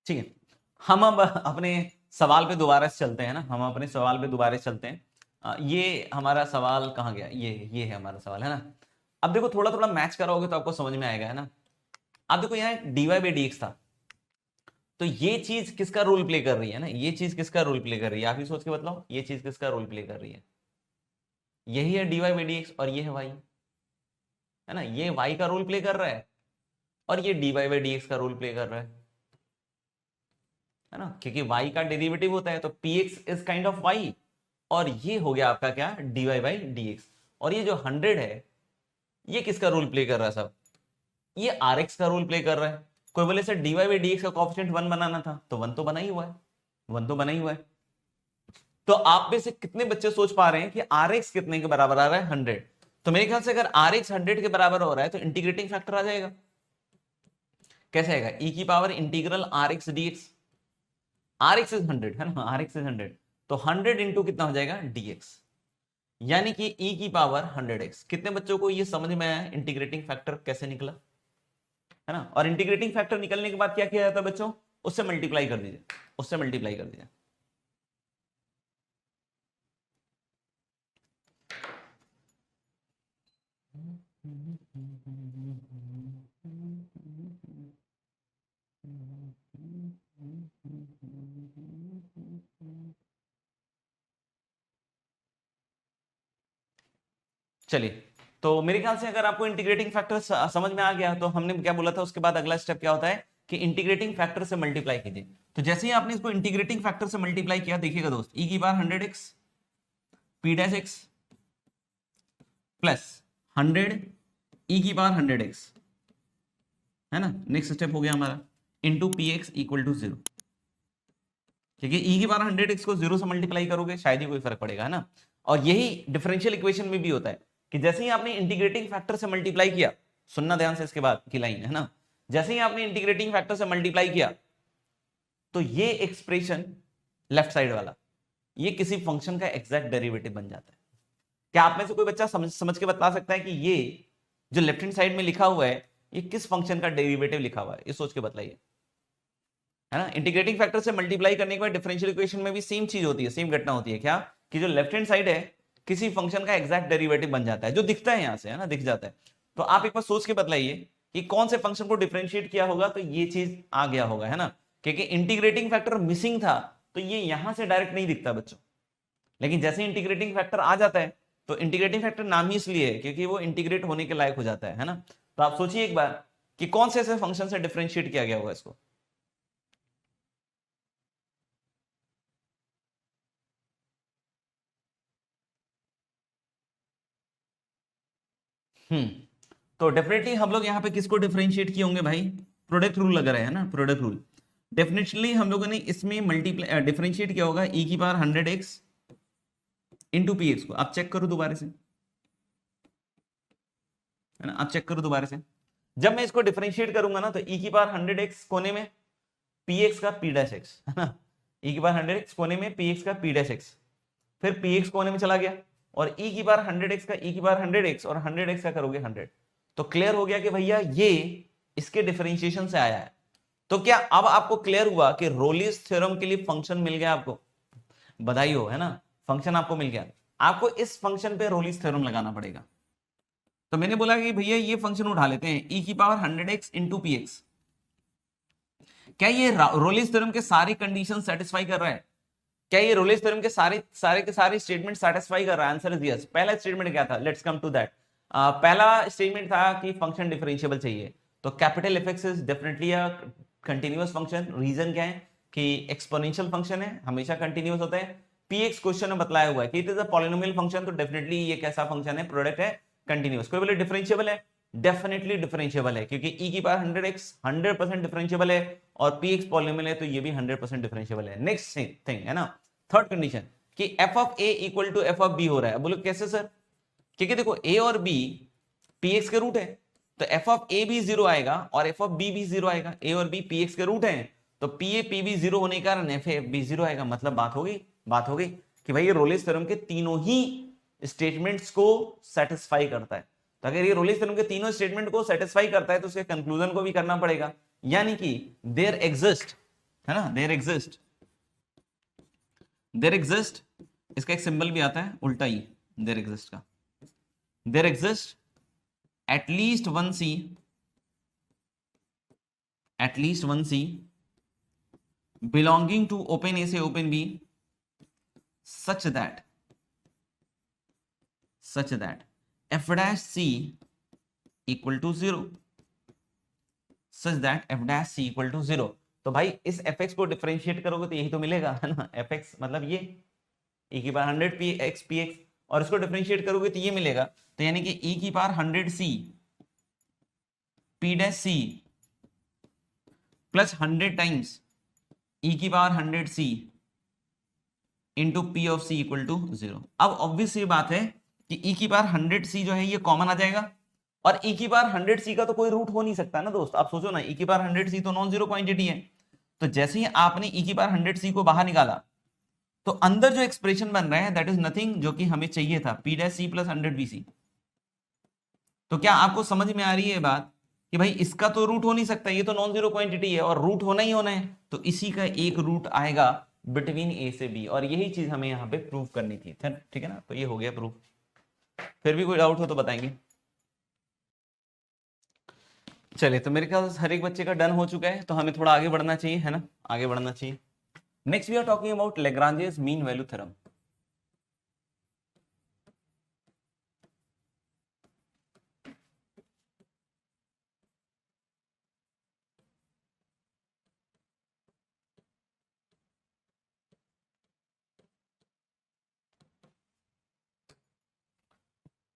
ठीक है, हम अब अपने सवाल पे दोबारा से चलते हैं ना, हम अपने सवाल पे दोबारा से चलते हैं। ये हमारा सवाल कहाँ गया, ये है हमारा सवाल, है ना। अब देखो थोड़ा थोड़ा मैच कराओगे तो आपको समझ में आएगा, है ना। अब देखो यहाँ dy बाई डी एक्स था, तो ये चीज किसका रोल प्ले कर रही है ना, ये चीज किसका रोल प्ले कर रही है, आप ही सोच के बताओ ये चीज किसका रोल प्ले कर रही है। यही है dy बाई डी एक्स और ये है y, है ना। ये y का रोल प्ले कर रहा है और ये dy बाई डी एक्स का रोल प्ले कर रहा है ना, क्योंकि y का डेरिवेटिव होता है तो px is kind of y। और ये हो गया आपका क्या, dy बाई डी एक्स। और ये जो 100 है ये किसका रोल प्ले कर रहा है साहब, ये rx का रोल प्ले कर रहा है। कोई बोले sir dy by D x का कॉफिशिएंट 1 बनाना था, तो 1 तो बना ही हुआ है, 1 तो बना ही हुआ है। तो आप में से कितने बच्चे सोच पा रहे हैं कि rx कितने के बराबर आ रहा है, 100। तो मेरे ख्याल से अगर rx 100 के बराबर हो रहा है तो इंटीग्रेटिंग फैक्टर आ जाएगा। कैसे आएगा, e की power integral R X D X, R X is 100, है ना, आर एक्स इज 100। तो 100 इंटू कितना हो जाएगा dx, यानी कि e की पावर 100x। कितने बच्चों को ये समझ में आया इंटीग्रेटिंग फैक्टर कैसे निकला, है ना। और इंटीग्रेटिंग फैक्टर निकलने के बाद क्या किया जाता है बच्चों, उससे मल्टीप्लाई कर दीजिए, उससे मल्टीप्लाई कर दीजिए। चलिए, तो मेरे ख्याल से अगर आपको इंटीग्रेटिंग फैक्टर समझ में आ गया, तो हमने क्या बोला था, उसके बाद अगला स्टेप क्या होता है कि इंटीग्रेटिंग फैक्टर से मल्टीप्लाई कीजिए। तो जैसे ही आपने इसको इंटीग्रेटिंग फैक्टर से मल्टीप्लाई किया, देखिएगा दोस्त, e की power 100x p dash x plus 100 e की पावर 100x, है ना। नेक्स्ट स्टेप हो गया हमारा into P X equal to 0, क्योंकि e की पावर 100x को 0 से मल्टीप्लाई करोगे शायद ही कोई फर्क पड़ेगा, है ना। और यही डिफरेंशियल इक्वेशन में भी होता है कि जैसे ही आपने इंटीग्रेटिंग फैक्टर से मल्टीप्लाई किया, सुनना ध्यान से इसके बाद की लाइन, है ना, जैसे ही आपने इंटीग्रेटिंग फैक्टर से मल्टीप्लाई किया, तो ये एक्सप्रेशन लेफ्ट साइड वाला, ये किसी फंक्शन का एग्जैक्ट डेरिवेटिव बन जाता है। क्या आप में से कोई बच्चा समझ के बता सकता है कि ये जो लेफ्ट हैंड साइड में लिखा हुआ है, ये किस फंक्शन का डेरिवेटिव लिखा हुआ है, ये सोच के बताइए, है ना। इंटीग्रेटिंग फैक्टर से मल्टीप्लाई करने के बाद डिफरेंशियल इक्वेशन में भी सेम चीज होती है, सेम घटना होती है, क्या कि जो लेफ्ट हैंड साइड है किसी फंक्शन का एग्जैक्ट डेरिवेटिव बन जाता है, जो दिखता है यहां से, है ना, दिख जाता है। तो आप एक बार सोच के बताइए कि कौन से फंक्शन को डिफरेंशिएट किया होगा, तो ये चीज आ गया होगा, है ना, क्योंकि इंटीग्रेटिंग फैक्टर मिसिंग था, तो ये यहां से डायरेक्ट नहीं दिखता बच्चों। लेकिन जैसे इंटीग्रेटिंग फैक्टर आ जाता है, तो इंटीग्रेटिंग फैक्टर नाम ही इसलिए है क्योंकि वो इंटीग्रेट होने के लायक हो जाता है ना। तो आप सोचिए एक बार कि कौन से ऐसे फंक्शन से डिफरेंशिएट किया गया होगा इसको। तो डेफिनेटली हम लोग यहाँ पे किसको डिफरेंशिएट किए होंगे भाई, प्रोडक्ट रूल लग रहा है ना, प्रोडक्ट रूल। डेफिनेटली हम लोगों ने इसमें मल्टीप्लाई डिफरेंशिएट किया होगा e की power 100x into P x को। आप चेक करो दोबारा से, है ना, आप चेक करो दोबारा से। जब मैं इसको डिफरेंशिएट करूंगा ना, तो e की पावर 100x कोने में px का p डैश x, है ना, e की पावर 100x कोने में px का p डैश x, फिर px कोने में चला गया, और e की पावर 100x का e की पावर 100x और 100x का करोगे 100। तो क्लियर हो गया कि भैया ये इसके डिफरेंशिएशन से आया है। तो क्या अब आपको क्लियर हुआ कि रोलिस थ्योरम के लिए फंक्शन मिल गया आपको, बधाई हो, है ना, फंक्शन आपको मिल गया। आपको इस फंक्शन पे रोलिस थ्योरम लगाना पड़ेगा। तो मैंने बोला कि भैया ये फंक्शन उठा लेते हैं, e की power 100x into P x. क्या ये रोलिस थ्योरम के सारी कंडीशन सेटिस्फाई कर रहा है? क्या ये रोलिस थ्योरम के सारे स्टेटमेंट सेटिस्फाई कर रहा है? Answer is yes. पहला स्टेटमेंट क्या था, लेट्स कम टू दैट। पहला स्टेटमेंट था कि फंक्शन डिफरेंशिएबल चाहिए, तो capital F X is definitely a continuous function. Reason क्या है कि एक्सपोनेंशियल फंक्शन है, हमेशा कंटीन्यूअस होता है। पी एक्स क्वेश्चन में बतलाया हुआ है कि it is a polynomial function, तो डेफिनेटली ये कैसा फंक्शन है, प्रोडक्ट है, कंटीन्यूअस। कोई बोले डिफरेंशिएबल है, डेफिनेटली डिफरेंशिएबल है, क्योंकि e की पावर 100x 100% डिफरेंशिएबल है, और px पॉलिनोमियल है, तो ये भी 100% डिफरेंशिएबल है। नेक्स्ट थिंग है ना, थर्ड कंडीशन कि f of a equal to f of b हो रहा है। बोलो कैसे सर? क्योंकि देखो a और b px के रूट है, तो f ऑफ a भी 0 आएगा और f ऑफ b भी 0 आएगा। a और b px के रूट हैं, तो pa pb 0 होने के कारण f b 0 आएगा। मतलब बात हो गई कि भाई ये रोलिस थ्योरम के तीनों ही स्टेटमेंट्स को सेटिस्फाई करता है। तो अगर ये रोलिस थ्योरम के तीनों स्टेटमेंट को सेटिस्फाई करता है, तो उसके कंक्लूजन को भी करना पड़ेगा, यानी कि देयर एग्जिस्ट, है ना, देयर एग्जिस्ट, इसका एक सिंबल भी आता है उल्टा ही देयर एग्जिस्ट का, there exist at least one C belonging to open A से open B such that f dash C equal to 0, such that f dash C equal to 0। तो भाई इस fx को डिफरेंशिएट करोगे तो यही तो मिलेगा, है ना, fx मतलब ये e की पावर 100 px, और इसको डिफरेंशिएट करोगे तो ये मिलेगा। तो यानी कि e की power 100c p dash c plus 100 times e की power 100c into P of c equal to 0। अब ऑब्वियस ये बात है कि e की पावर 100c जो है ये कॉमन आ जाएगा, और e की पावर 100c का तो कोई रूट हो नहीं सकता ना दोस्त। आप सोचो ना, e की पावर 100c तो नॉन जीरो क्वांटिटी है, तो जैसे ही आपने e की पावर 100c को बाहर निकाला, तो अंदर जो एक्सप्रेशन बन रहा है दैट इज नथिंग जो कि हमें चाहिए था, P dash C plus 100 bc। तो क्या आपको समझ में आ रही है बात कि भाई इसका तो रूट हो नहीं सकता, ये तो नॉन जीरो क्वांटिटी है और रूट होना ही होना है, तो इसी का एक रूट आएगा बिटवीन ए से बी, और यही चीज हमें यहाँ पे प्रूव करनी थी। ठीक है ना, तो ये हो गया प्रूफ। फिर भी कोई डाउट हो तो बताएंगे। चलिए, तो मेरे ख्याल से हर एक बच्चे का डन हो चुका है, तो हमें थोड़ा आगे बढ़ना चाहिए, है ना, आगे बढ़ना चाहिए। Next we are talking about Lagrange's mean value theorem.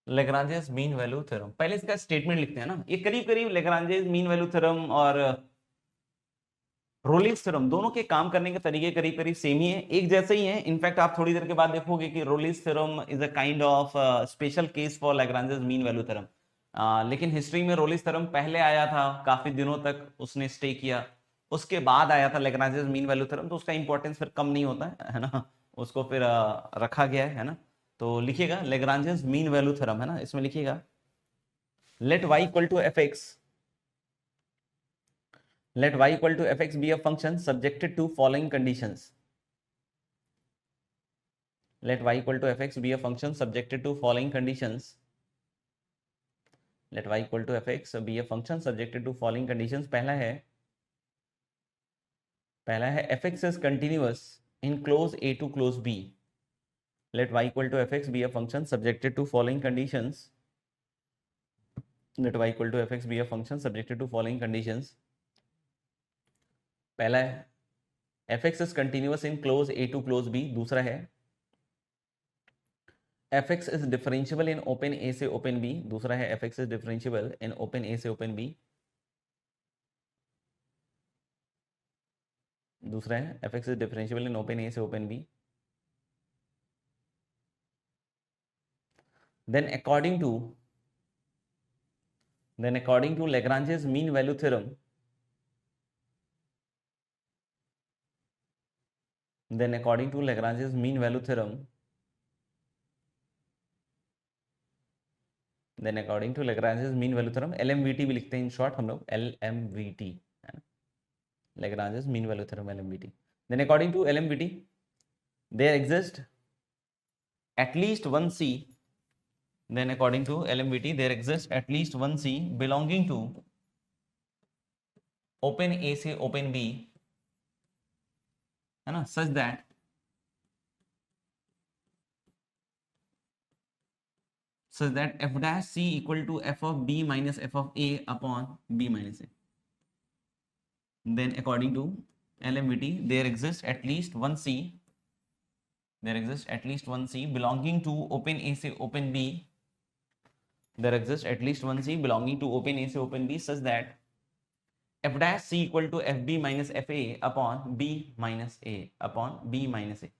Lagrange's mean value theorem, पहले इसका स्टेटमेंट लिखते हैं ना। ये करीब करीब लेग्रांजेस मीन वैल्यू थ्योरम और रोलिंस थ्योरम दोनों के काम करने के तरीके करीब करीब सेम ही है, एक जैसे ही है। इनफैक्ट आप थोड़ी देर के बाद देखोगे कि Rollins theorem is a kind of special case for Lagrange's mean value theorem. लेकिन हिस्ट्री में रोलिंस थ्योरम पहले आया था, काफी दिनों तक उसने स्टे किया, उसके बाद आया था लेग्रांजेस मीन वैल्यू थ्योरम, तो उसका इंपॉर्टेंस फिर कम नहीं होता है ना, उसको फिर रखा गया है ना। तो लिखिएगा लेग्रांजेस मीन वैल्यू थ्योरम, है ना, इसमें लिखिएगा let y equal to fx, let y equal to fx be a function subjected to following conditions, let y equal to fx be a function subjected to following conditions, let y equal to fx be a function subjected to following conditions। पहला है fx is continuous in close a to close b, let y equal to fx be a function subjected to following conditions, let y equal to fx be a function subjected to following conditions। पहला है fx is continuous in close a to close b, दूसरा है fx is differentiable in open a से open b, दूसरा है fx is differentiable in open a से open b, दूसरा है fx is differentiable in open a से open b। then according to Lagrange's mean value theorem, then according to Lagrange's mean value theorem, then according to Lagrange's mean value theorem, LMVT भी लिखते हैं in short हम लोग, LMVT है ना, Lagrange's mean value theorem LMVT। then according to LMVT there exists at least one C, then according to LMVT there exists at least one C belonging to open A से open B, है ना, such that f dash C equal to f of B minus f of A upon B minus A। then according to LMVT there exists at least one C, there exists at least one C belonging to open A से open B, there exists at least one C belonging to open A से open B such that f dash C equal to fb minus fa upon b minus a upon b minus a।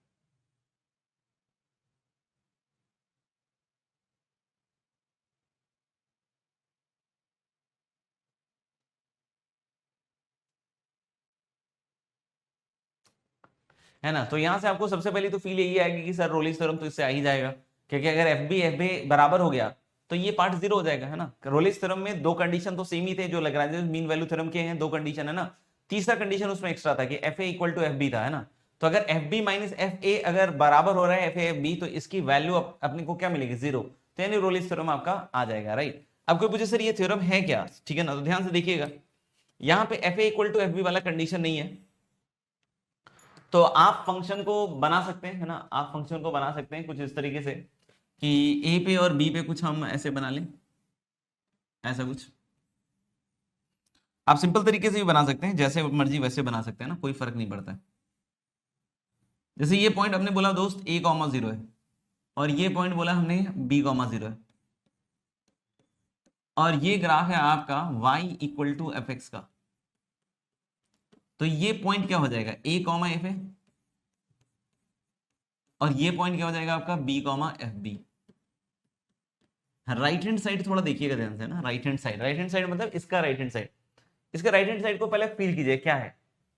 है ना, तो यहां से आपको सबसे पहले तो फील यही आएगी कि सर रोलिंस थ्योरम तो इससे आ ही जाएगा, क्योंकि अगर एफ बी बराबर हो गया तो ये पार्ट जीरो हो जाएगा, है ना। रोलिंस थ्योरम में दो कंडीशन तो सेम ही थे जो लैग्रेंज मीन वैल्यू थ्योरम के हैं, दो कंडीशन है ना, तीसरा कंडीशन उसमें एक्स्ट्रा था कि F A equal to F B था, है ना। तो अगर F B minus F A अगर बराबर हो रहा है एफ ए एफ बी, तो इसकी वैल्यू अपने को क्या मिलेगी, जीरो, तो यानी रोलिंस थ्योरम आपका आ जाएगा, राइट। अब कोई पूछे सर ये थ्योरम है क्या, ठीक है ना, तो ध्यान से देखिएगा, यहाँ पे F A equal to F B वाला कंडीशन नहीं है, तो आप फंक्शन को बना सकते हैं, है ना, आप फंक्शन को बना सकते हैं कुछ इस तरीके से कि ए पे और बी पे कुछ हम ऐसे बना लें, ऐसा कुछ आप सिंपल तरीके से भी बना सकते हैं, जैसे मर्जी वैसे बना सकते हैं ना, कोई फर्क नहीं पड़ता है। जैसे ये पॉइंट हमने बोला दोस्त a, 0 है, और ये पॉइंट बोला हमने b, 0 है, और ये ग्राफ है आपका y equal to f x का, तो ये पॉइंट क्या हो जाएगा a, एफ है, और ये पॉइंट क्या हो जाएगा आपका b, f b. Right hand side थोड़ा देखिएगा ध्यान से ना, राइट हैंड साइड मतलब इसका राइट हैंड साइड, इसका राइट हैंड साइड को पहले फील कीजिए क्या है,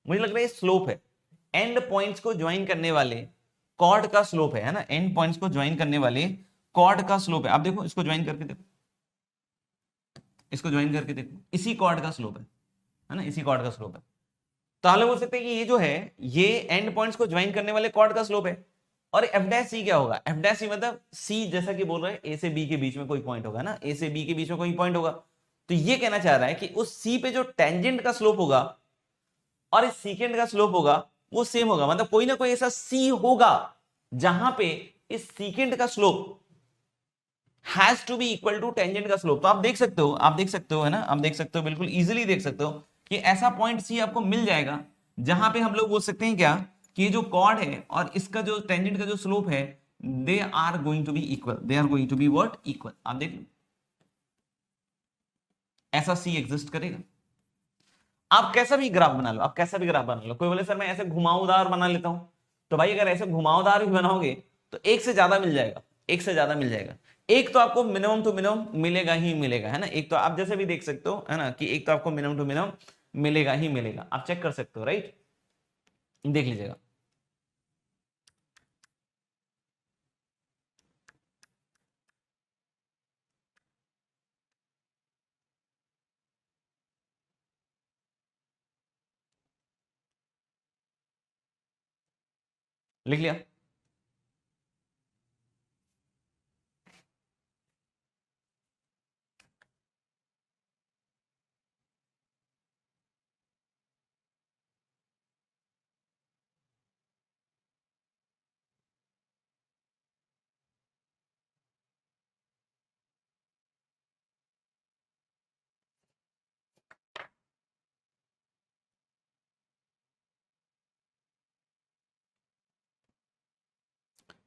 मुझे लग रहा है स्लोप है, एंड पॉइंट्स को ज्वाइन करने वाले कॉर्ड का स्लोप है ना, एंड पॉइंट्स को ज्वाइन करने वाले कॉर्ड का स्लोप है। आप देखो इसको ज्वाइन करके देखो, इसको ज्वाइन करके देखो, इसी कॉर्ड का स्लोप है ना, इसी कॉर्ड का स्लोप है। तो हम लोग बोल सकते हैं कि ये जो है ये एंड पॉइंट्स को ज्वाइन करने वाले कॉर्ड का स्लोप है। और एफ डैश सी क्या होगा, एफ डैश सी मतलब सी जैसा कि बोल रहे हैं ए से बी के बीच में कोई पॉइंट होगा ना, ए से बी के बीच में कोई पॉइंट होगा। तो ये कहना चाह रहा है कि उस सी पे जो टेंजेंट का स्लोप होगा और इस सीकेंड का स्लोप होगा वो सेम होगा, मतलब कोई ना कोई ऐसा सी होगा जहां पे इस सीकेंड का slope has to be equal to tangent का स्लोप। तो आप देख सकते हो, आप देख सकते हो है ना, आप देख सकते हो, बिल्कुल इजीली देख सकते हो कि ऐसा पॉइंट सी आपको मिल जाएगा जहां पे हम लोग बोल सकते हैं क्या कि ये जो कॉर्ड है और इसका जो टेंजेंट का जो स्लोप है they are going to be equal, they are going to be what, equal. आप देख लो ऐसा सी एग्जिस्ट करेगा। आप कैसा भी ग्राफ बना लो, आप कैसा भी ग्राफ बना लो, कोई बोले सर मैं ऐसे घुमावदार बना लेता हूं, तो भाई अगर ऐसे घुमावदार भी बनाओगे तो एक से ज्यादा मिल जाएगा, एक से ज्यादा मिल जाएगा। एक तो आपको मिनिमम टू मिनिमम मिलेगा ही मिलेगा, है ना। एक तो आप जैसे भी देख सकते हो है ना कि एक तो आपको मिनिमम टू मिनिमम मिलेगा ही मिलेगा, आप चेक कर सकते हो, राइट, देख लीजिएगा। लिख लिया।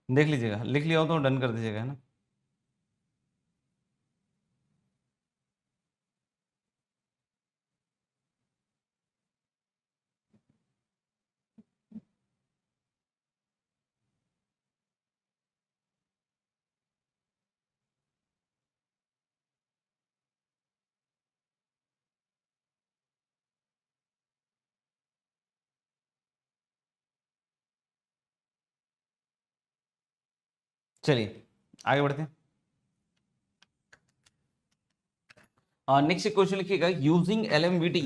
देख लीजिएगा, लिख लिया हो तो डन कर दीजिएगा, है ना। चलिए आगे बढ़ते हैं। नेक्स्ट क्वेश्चन लिखिएगा, यूजिंग एलएमवीटी,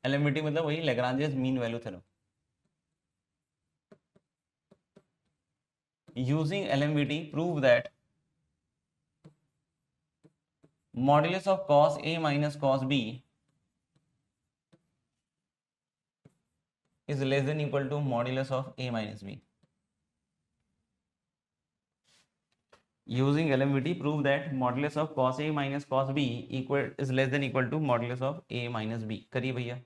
एलएमवीटी मतलब वही Lagrange's mean value theorem, using LMVT prove that modulus of cos A minus cos B is less than equal to modulus of A minus B. Using LMVT prove that modulus of cos A minus cos B equal is less than equal to modulus of A minus B। करिए भैया।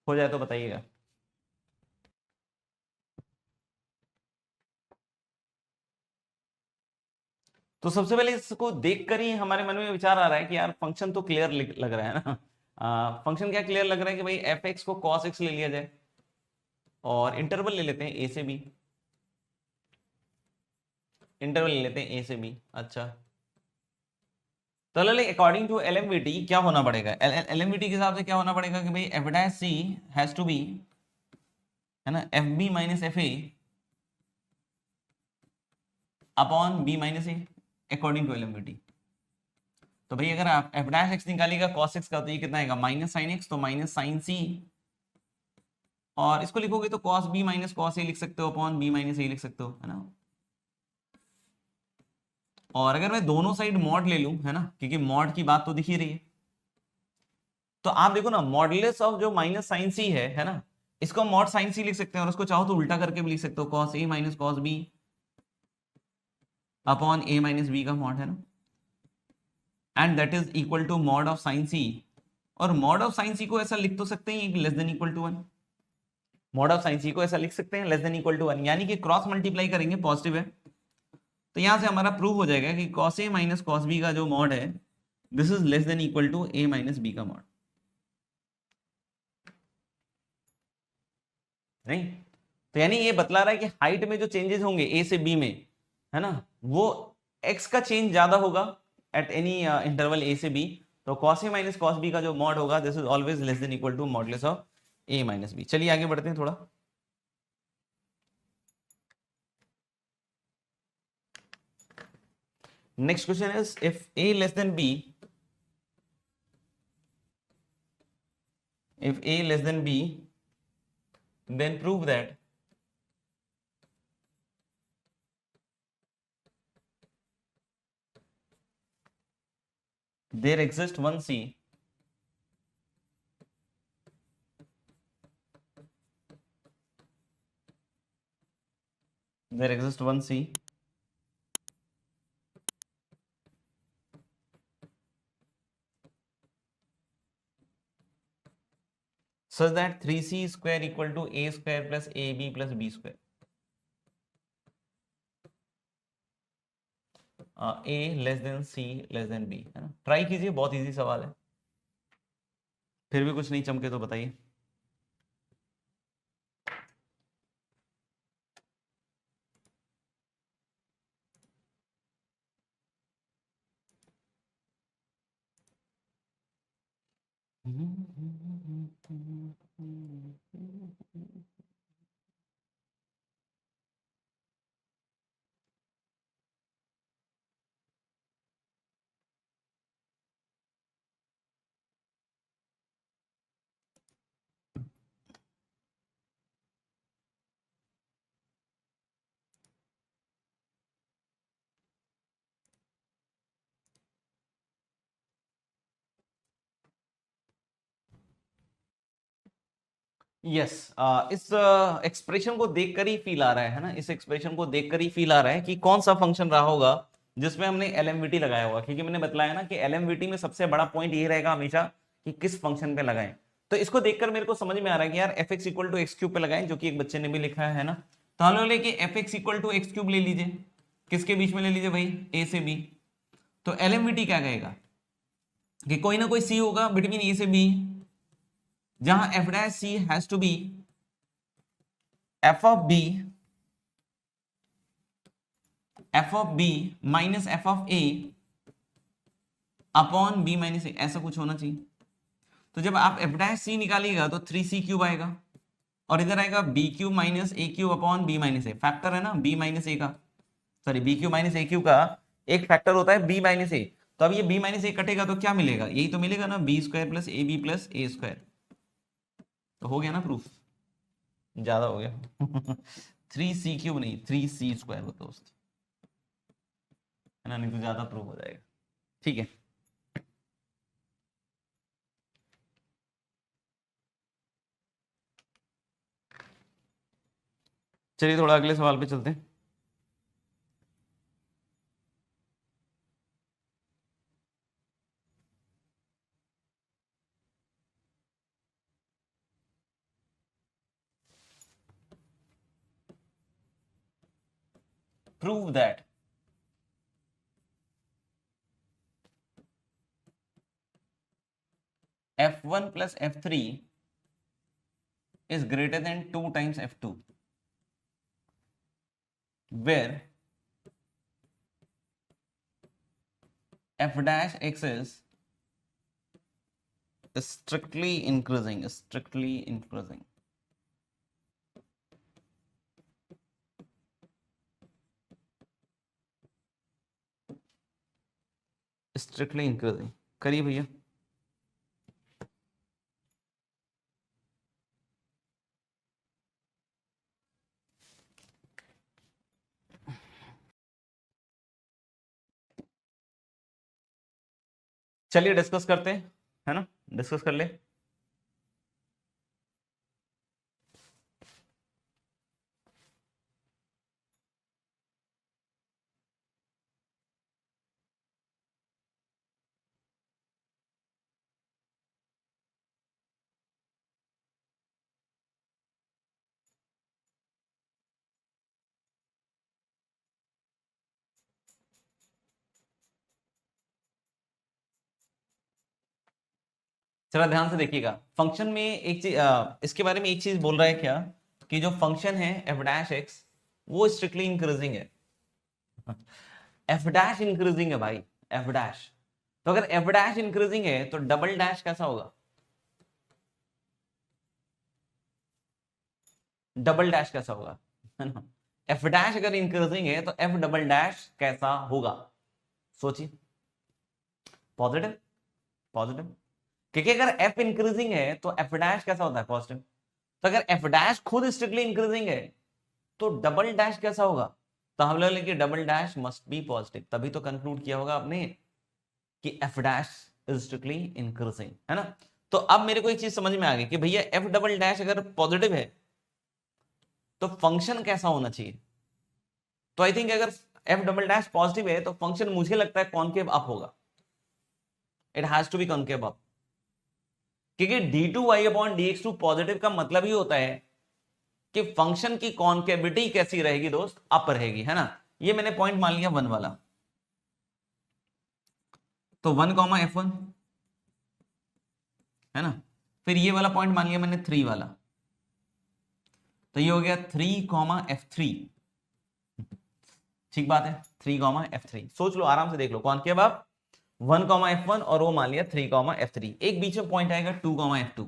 हो जाए तो बताइएगा। तो सबसे पहले इसको देखकर ही हमारे मन में विचार आ रहा है कि यार फंक्शन तो क्लियर लग रहा है ना। फंक्शन क्या क्लियर लग रहा है कि भाई एफ एक्स को कॉस एक्स ले लिया जाए और इंटरवल ले लेते हैं ए से बी, इंटरवल ले लेते हैं ए से बी। अच्छा तो अकॉर्डिंग टू एलएमवीटी क्या होना पड़ेगा, एलएमवीटी के हिसाब से क्या होना पड़ेगा कि भाई F dash C has to be, है ना, F B minus F A upon B minus A according to LMVT. तो भाई अगर आप एफ डैश एक्स निकालिएगा कॉस एक्स का तो ये कितना आएगा माइनस साइन एक्स, तो माइनस साइन सी, और इसको लिखोगे तो cos B minus cos A लिख सकते हो अपॉन बी माइनस ए लिख सकते हो, है ना। और अगर मैं दोनों साइड मॉड ले लूं, है ना, क्योंकि मॉड की बात तो दिख ही रही है, तो आप देखो ना मॉडुलस ऑफ जो माइनस साइन सी है ना, इसको मॉड साइन सी लिख सकते हैं और उसको चाहो तो उल्टा करके भी लिख सकते हो, cos A minus cos B upon A minus B का मॉड, है ना, and that is equal to mod of sine C और मॉड ऑफ साइन सी को ऐसा लिख तो सकते हैं less than equal to 1। Mod of sine C को ऐसा लिख सकते हैं लेस देन इक्वल टू 1, यानी कि क्रॉस मल्टीप्लाई करेंगे पॉजिटिव है, तो यहां से हमारा प्रूव हो जाएगा कि cos a minus cos b का जो मॉड है this is less than equal to a minus b का मॉड। नहीं, तो यानी ये बतला रहा है कि हाइट में जो चेंजेस होंगे a से b में, है ना, वो x का चेंज ज्यादा होगा एट एनी इंटरवल a से b, तो cos a minus cos b का जो मॉड होगा this is always less than equal to modulus of a minus b। चलिए आगे बढ़ते हैं थोड़ा। Next question is if a less than b, if a less than b, then prove that there exists one c there exists one c such that 3c square equal to a square plus ab plus b square। a less then c less than b, है ना। Try कीजिए, बहुत easy सवाल है, फिर भी कुछ नहीं चमके तो बताइए। यस, इस एक्सप्रेशन को देखकर ही फील आ रहा है ना, इस एक्सप्रेशन को देखकर ही फील आ रहा है कि कौन सा फंक्शन रहा होगा जिसमें हमने एलएमवीटी लगाया होगा, क्योंकि मैंने बताया ना कि एलएमवीटी में सबसे बड़ा पॉइंट ये रहेगा हमेशा कि किस फंक्शन पे लगाएं। तो इसको देखकर मेरे को समझ में आ रहा है कि यार f x equal to x cube पे लगाएं, जो कि एक बच्चे ने भी लिखा है ना। तो हम लोग लेके f x equal to x cube ले लीजिए, किसके बीच में ले लीजिए भाई, ए से बी। तो एलएमवीटी क्या कहेगा कि कोई ना कोई सी होगा बिटवीन ए से बी, जहां F dash C has to be F of B, F of B minus F of A upon B minus A, ऐसा कुछ होना चाहिए। तो जब आप एफ डैश सी निकालिएगा तो 3c क्यूब आएगा, और इधर आएगा बी क्यूब माइनस ए क्यूब अपॉन बी माइनस ए, फैक्टर है ना बी माइनस ए का, सॉरी बी क्यूब माइनस ए क्यूब का एक फैक्टर होता है बी माइनस ए। तो अब ये बी माइनस ए कटेगा तो क्या मिलेगा, यही तो मिलेगा ना, b square plus a b plus a square. तो हो गया ना प्रूफ, ज्यादा हो गया 3c क्यूब नहीं 3c स्क्वायर हो दोस्त, है ना, नहीं तो ज्यादा प्रूफ हो जाएगा। ठीक है, चलिए थोड़ा अगले सवाल पे चलते हैं। Prove that f1 plus f3 is greater than 2 times f2, where f dash x is strictly increasing, strictly increasing। Strictly increasing करिए भैया। चलिए डिस्कस करते हैं, है ना, डिस्कस कर ले। जरा ध्यान से देखिएगा, फंक्शन में एक चीज इसके बारे में एक चीज बोल रहा है क्या, कि जो फंक्शन है एफ डैश एक्स वो स्ट्रिक्टली इंक्रीजिंग है। एफ डैश इंक्रीजिंग है भाई, एफ डैश। तो अगर एफ डैश इंक्रीजिंग है तो डबल डैश कैसा होगा, डबल डैश कैसा होगा, है ना। एफ डैश अगर इंक्रीजिंग है तो एफ डबल डैश कैसा होगा, सोचिए। पॉजिटिव, पॉजिटिव, क्योंकि अगर एफ इंक्रीजिंग है तो एफ डैश कैसा होता है, पॉजिटिव। तो अगर एफ डैश खुद स्ट्रिक्टली इंक्रीजिंग है तो डबल डैश कैसा होगा, तो हम लोग लेंगे double dash must be positive, तभी तो कंक्लूड किया होगा आपने कि F dash is strictly increasing, है ना। तो अब मेरे को एक चीज समझ में आ गई कि भैया एफ डबल डैश अगर पॉजिटिव है तो फंक्शन कैसा होना चाहिए। तो आई थिंक अगर एफ डबल डैश पॉजिटिव है तो फंक्शन मुझे लगता है कॉनकेव अप होगा, it has to be concave up, क्योंकि d2y अपॉन dx2 पॉजिटिव का मतलब ही होता है कि फंक्शन की कॉनकेविटी कैसी रहेगी दोस्त, अप रहेगी, है ना। ये मैंने पॉइंट मान लिया 1 वाला। तो 1 कॉमा f1, है ना। फिर ये वाला पॉइंट मान लिया मैंने 3 वाला, तो ये हो गया 3 कॉमा f3। ठीक बात है, 3 कॉमा f3, सोच लो आराम से देख लो कॉनकेव अप 1 कॉमा f1 और वो मान लिया 3 कॉमा f3, एक बीच में पॉइंट आएगा 2 कॉमा f2।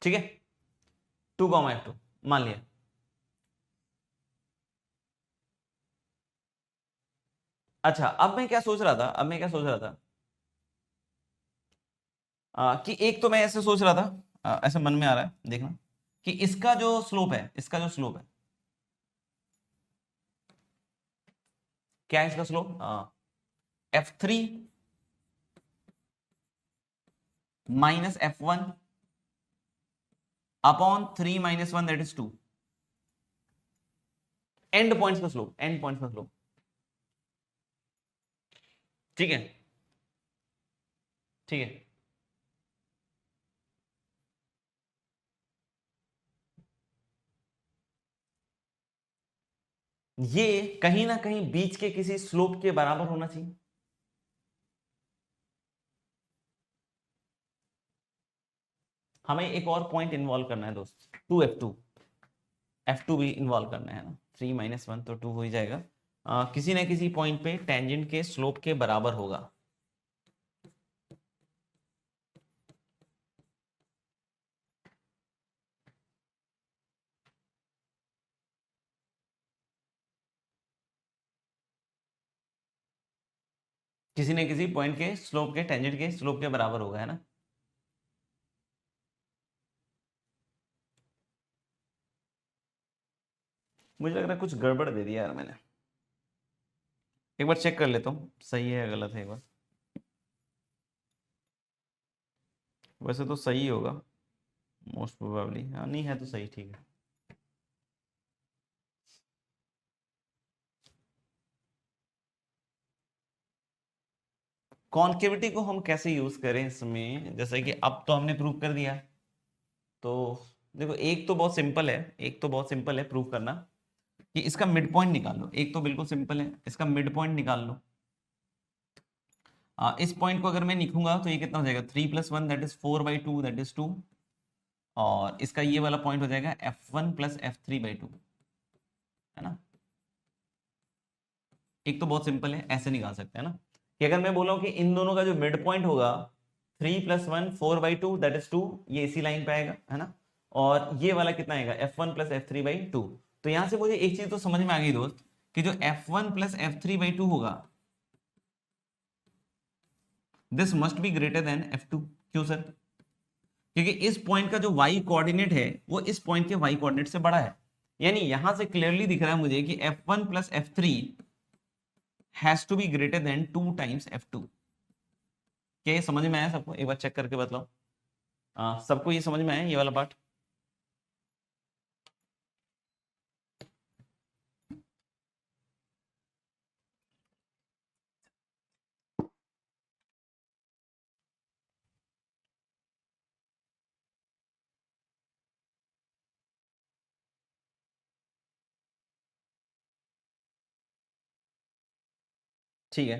ठीक है, 2 कॉमा f2 मान लिया। अच्छा, अब मैं क्या सोच रहा था, अब मैं क्या सोच रहा था कि एक तो मैं ऐसे सोच रहा था, ऐसे मन में आ रहा है देखना, कि इसका जो स्लोप है, इसका जो स्लोप है, क्या है इसका slope, f3 minus f1 upon 3 minus 1 that is 2, and points का स्लोप, एंड पॉइंट्स का स्लोप। ठीक है, ठीक है। ये कहीं ना कहीं बीच के किसी स्लोप के बराबर होना चाहिए। हमें एक और पॉइंट इन्वॉल्व करना है दोस्त, 2f2, f2 भी इन्वॉल्व करना है ना, 3 माइनस 1 तो 2 हो ही जाएगा। किसी ना किसी पॉइंट पे टेंजेंट के स्लोप के बराबर होगा। किसी न किसी पॉइंट के स्लोप के टेंजेंट के स्लोप के बराबर होगा, है ना। मुझे लग रहा है कुछ गड़बड़ दे दिया यार मैंने, एक बार चेक कर लेता हूँ सही है या गलत है एक बार। वैसे तो सही होगा मोस्ट प्रोबेबली, हाँ नहीं है तो सही, ठीक है। कॉन्केविटी को हम कैसे यूज करें इसमें, जैसे कि अब तो हमने प्रूव कर दिया, तो देखो एक तो बहुत सिंपल है, एक तो बहुत सिंपल है प्रूव करना, कि इसका मिड पॉइंट निकाल लो, एक तो बिल्कुल सिंपल है, इसका मिड पॉइंट निकाल लो। इस पॉइंट को अगर मैं लिखूंगा तो ये कितना हो जाएगा, 3+1 दैट इज 4/2 दैट इज 2, और इसका ये वाला पॉइंट हो जाएगा f1 प्लस f3/2, है ना। एक तो बहुत सिंपल है, ऐसे निकाल सकते हैं ना, कि अगर मैं बोला हूं कि इन दोनों का जो मिड पॉइंट होगा 3+1 4/2 दैट इज 2, ये इसी लाइन पे आएगा, है ना। और ये वाला कितना आएगा, f1 प्लस f3/2। तो यहां से मुझे एक चीज तो समझ में आ गई दोस्त, कि जो f1 प्लस f3/2 होगा this must be greater then f2। क्यों सर, क्योंकि इस पॉइंट का जो y कोऑर्डिनेट है वो इस पॉइंट के y कोऑर्डिनेट से बड़ा है, यानी यहां से क्लियरली दिख रहा है मुझे कि f1 plus f3 has to be greater than 2 times f2। क्या ये समझ में आया सबको, एक बार चेक करके बताओ, सबको ये समझ में आया ये वाला पार्ट। ठीक है।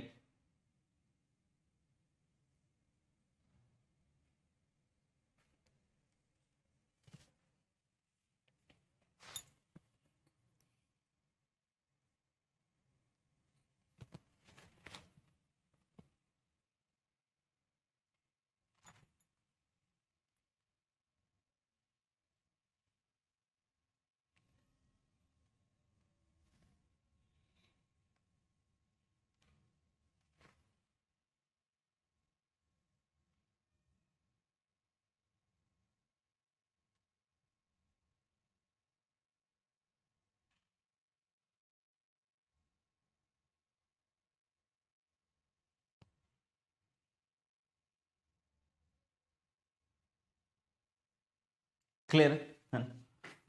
क्लियर है ना?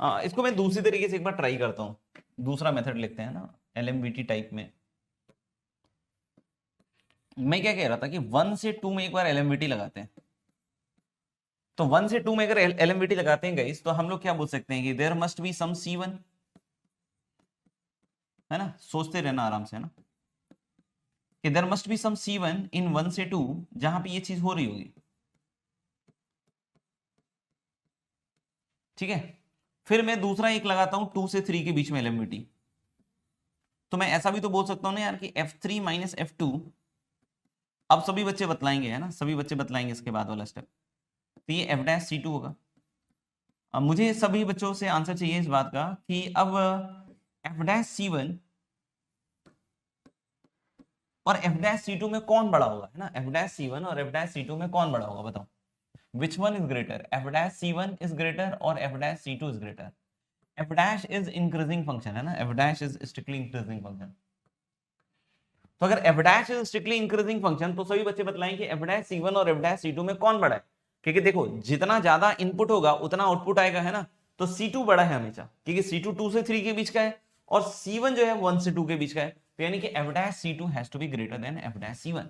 हाँ, इसको मैं दूसरी तरीके से एक बार ट्राई करता हूँ। दूसरा मेथड लिखते हैं ना, LMVT टाइप में। मैं क्या कह रहा था कि 1 से 2 में एक बार LMVT लगाते हैं। तो 1 से 2 में अगर LMVT लगाते हैं गाइस, तो हम लोग क्या बोल सकते हैं कि there must be some C1, है ना? सोचते रहना आराम से, है ना, कि there must be some C1 in 1 से 2 जहां पे ये चीज हो रही होगी। ठीक है। फिर मैं दूसरा एक लगाता हूं 2 से 3 के बीच में LMVT। तो मैं ऐसा भी तो बोल सकता हूं ना यार कि F3 माइनस F2। अब सभी बच्चे बतलाएंगे, है ना, सभी बच्चे बतलाएंगे इसके बाद वाला स्टेप। तो ये F'(C2) होगा। अब मुझे सभी बच्चों से आंसर चाहिए इस बात का कि अब F'(C1) और F'(C2) में कौन बड़ा होगा, है ना? F'(C1) और F'(C2) में कौन बड़ा होगा, बताओ। Which one is greater? F'(C1) is greater or F'(C2) is greater? F' is increasing function, है ना? F' is strictly increasing function। तो अगर F' is strictly increasing function, तो सभी बच्चे बतलाएं कि F'(C1) और F'(C2) में कौन बड़ा है। क्योंकि देखो, जितना ज्यादा इनपुट होगा उतना आउटपुट आएगा, है ना? तो C2 बड़ा है हमेशा, क्योंकि C2 2 से 3 के बीच का है और C1 जो है 1 से 2 के बीच का है। तो यानी कि F'(C2) has to be greater than F'(C1).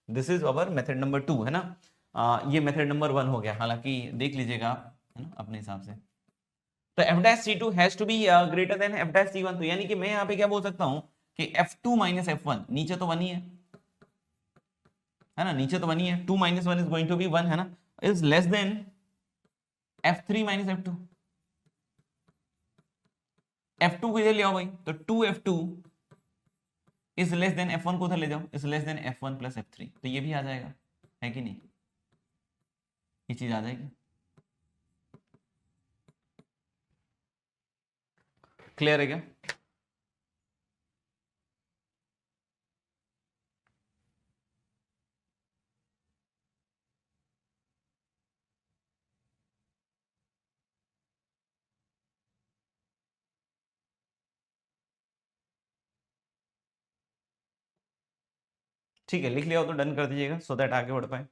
This is our method number 2, है ना? ये मेथड नंबर 1 हो गया, हालांकि देख लीजिएगा आप, है ना, अपने हिसाब से। तो F'(C2) has to be greater than F'(C1). तो यानी कि मैं यहाँ पे क्या बोल सकता हूँ कि F2 माइनस F1, नीचे तो 1 ही है ना, नीचे तो 1 ही है, 2 minus 1 is going to be 1, है ना, is less then F3 minus F2। F2 को इधर ले आओ भाई, तो 2F2 is less then F1 को उधर ले जाओ, is less then F1 plus F3। तो ये भी आ जाएगा, है कि नहीं? ये चीज आ जाएगी। क्लियर है क्या? ठीक है, लिख लिया हो तो डन कर दीजिएगा, सो दैट आगे बढ़ पाए।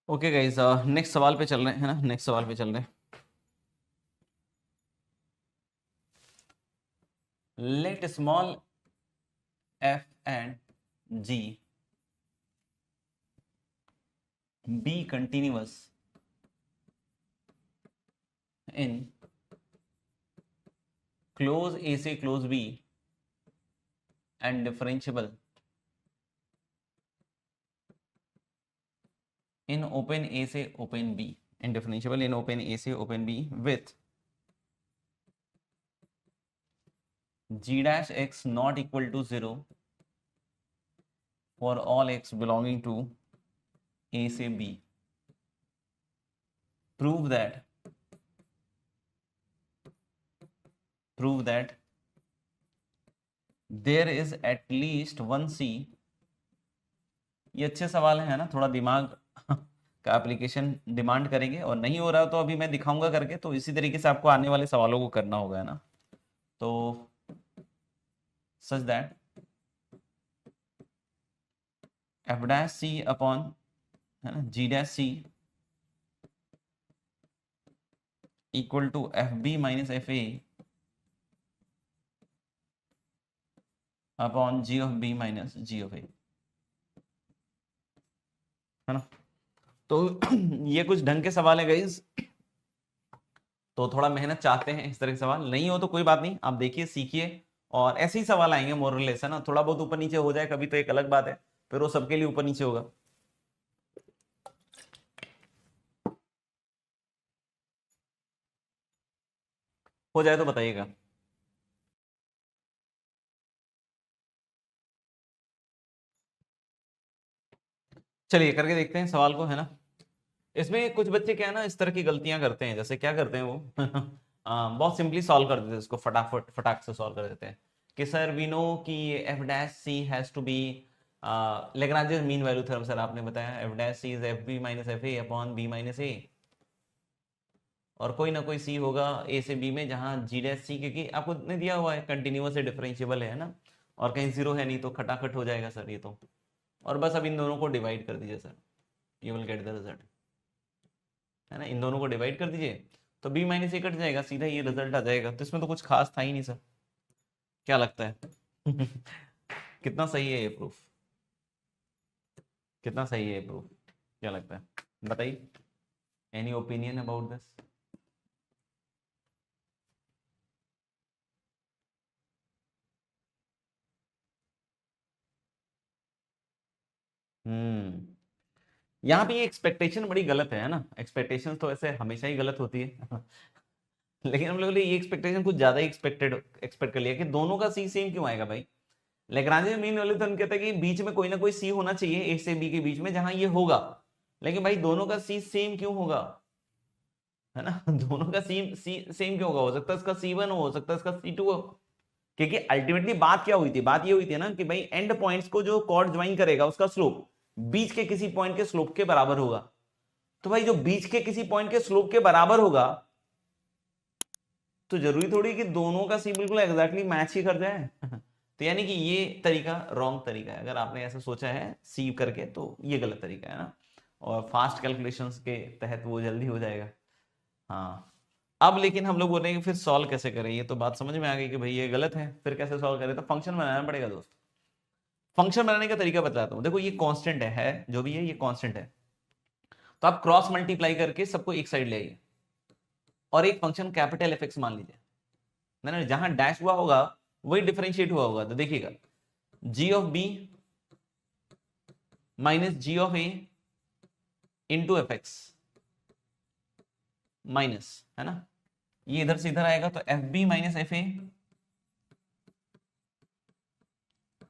ओके गाइस, नेक्स्ट सवाल पे चल रहे हैं, है ना, नेक्स्ट सवाल पे चल रहे हैं। Let small f and g be continuous in close A से close B and differentiable in open A से open B and differentiable in open A से open B with g dash x not equal to 0 for all x belonging to A से B. Prove that there is at least one C. ये अच्छे सवाल है ना, थोड़ा दिमाग का एप्लीकेशन डिमांड करेंगे, और नहीं हो रहा तो अभी मैं दिखाऊंगा करके, तो इसी तरीके से आपको आने वाले सवालों को करना होगा, है ना। तो such that F dash C upon, है ना, G dash C equal to F B minus F A upon ji of B minus ji of A, है ना। तो ये कुछ ढंग के सवाल है गाइस, तो थोड़ा मेहनत चाहते हैं इस तरह के सवाल, नहीं हो तो कोई बात नहीं, आप देखिए सीखिए, और ऐसे ही सवाल आएंगे मोरलेस, है ना। थोड़ा बहुत ऊपर नीचे हो जाए कभी तो एक अलग बात है, फिर वो सबके लिए ऊपर नीचे होगा। हो जाए तो बताइएगा। चलिए करके देखते हैं सवाल को, है ना। इसमें कुछ बच्चे क्या है ना, इस तरह की गलतियां करते हैं, जैसे क्या करते हैं वो बहुत सिंपली सॉल्व कर देते हैं इसको, फटाफट फटाक से सॉल्व कर देते हैं कि सर वी नो कि F dash C has to be Lagrange's mean value theorem, sir आपने बताया F dash C is F B minus F A upon B minus A, और कोई ना कोई सी होगा ए से बी में, जहां जी डैश सी क्योंकि आपको ने दिया हुआ है कंटिन्यूअस है, डिफरेंशिएबल है ना, और कहीं जीरो है नहीं, तो खटाखट हो जाएगा सर ये तो। और बस अब इन दोनों को डिवाइड कर दीजिए sir, you will get the result, है ना। इन दोनों को डिवाइड कर दीजिए तो b माइनस ए कट जाएगा, सीधा ये रिजल्ट आ जाएगा, तो इसमें तो कुछ खास था ही नहीं सर, क्या लगता है? कितना सही है ये प्रूफ, कितना सही है ये प्रूफ, क्या लगता है बताइए, एनी ओपिनियन अबाउट दिस? हम्म, यहाँ पे ये एक्सपेक्टेशन बड़ी गलत है ना, एक्सपेक्टेशन तो ऐसे हमेशा ही गलत होती है। लेकिन हम लोगों ने ये एक्सपेक्टेशन कुछ ज्यादा ही एक्सपेक्ट कर लिया कि दोनों का सी सेम क्यों आएगा भाई। लेग्रांजे मीन वैल्यू थ्योरम कहता है कि बीच में कोई ना कोई सी होना चाहिए ए से बी के बीच में जहां ये होगा, लेकिन भाई दोनों का सी सेम क्यों होगा, है ना। दोनों का सी सेम क्यों होगा, हो सकता है इसका C1 हो सकता है इसका C2 हो, क्योंकि अल्टीमेटली बात क्या हुई थी, बात ये हुई थी ना कि भाई एंड पॉइंट्स को जो कॉर्ड ज्वाइन करेगा उसका स्लोप बीच के किसी पॉइंट के स्लोप के बराबर होगा, तो भाई जो बीच के किसी पॉइंट के स्लोप के बराबर होगा, तो जरूरी थोड़ी कि दोनों का सी बिल्कुल एग्जैक्टली मैच ही कर जाए। तो यानी कि ये तरीका रॉन्ग तरीका है, अगर आपने ऐसा सोचा है सी करके तो ये गलत तरीका है ना, और फास्ट कैलकुलेशंस के तहत वो जल्दी हो जाएगा। हाँ, अब लेकिन हम लोग बोल रहे हैं कि फिर सॉल्व कैसे करें, ये तो बात समझ में आ गई कि भाई ये गलत है, फिर कैसे सॉल्व करें, तो फंक्शन बनाना पड़ेगा दोस्त। फंक्शन बनाने का तरीका बताता हूं, देखो ये कांस्टेंट है जो भी है ये कांस्टेंट है, तो आप क्रॉस मल्टीप्लाई करके सबको एक साइड ले आइए, और एक फंक्शन कैपिटल एफ एक्स मान लीजिए, ना जहां डैश हुआ होगा वही डिफरेंशिएट हुआ होगा, तो देखिएगा G of B minus ji of A into F X minus, है ना, ये इधर से इधर आएगा तो F B minus F A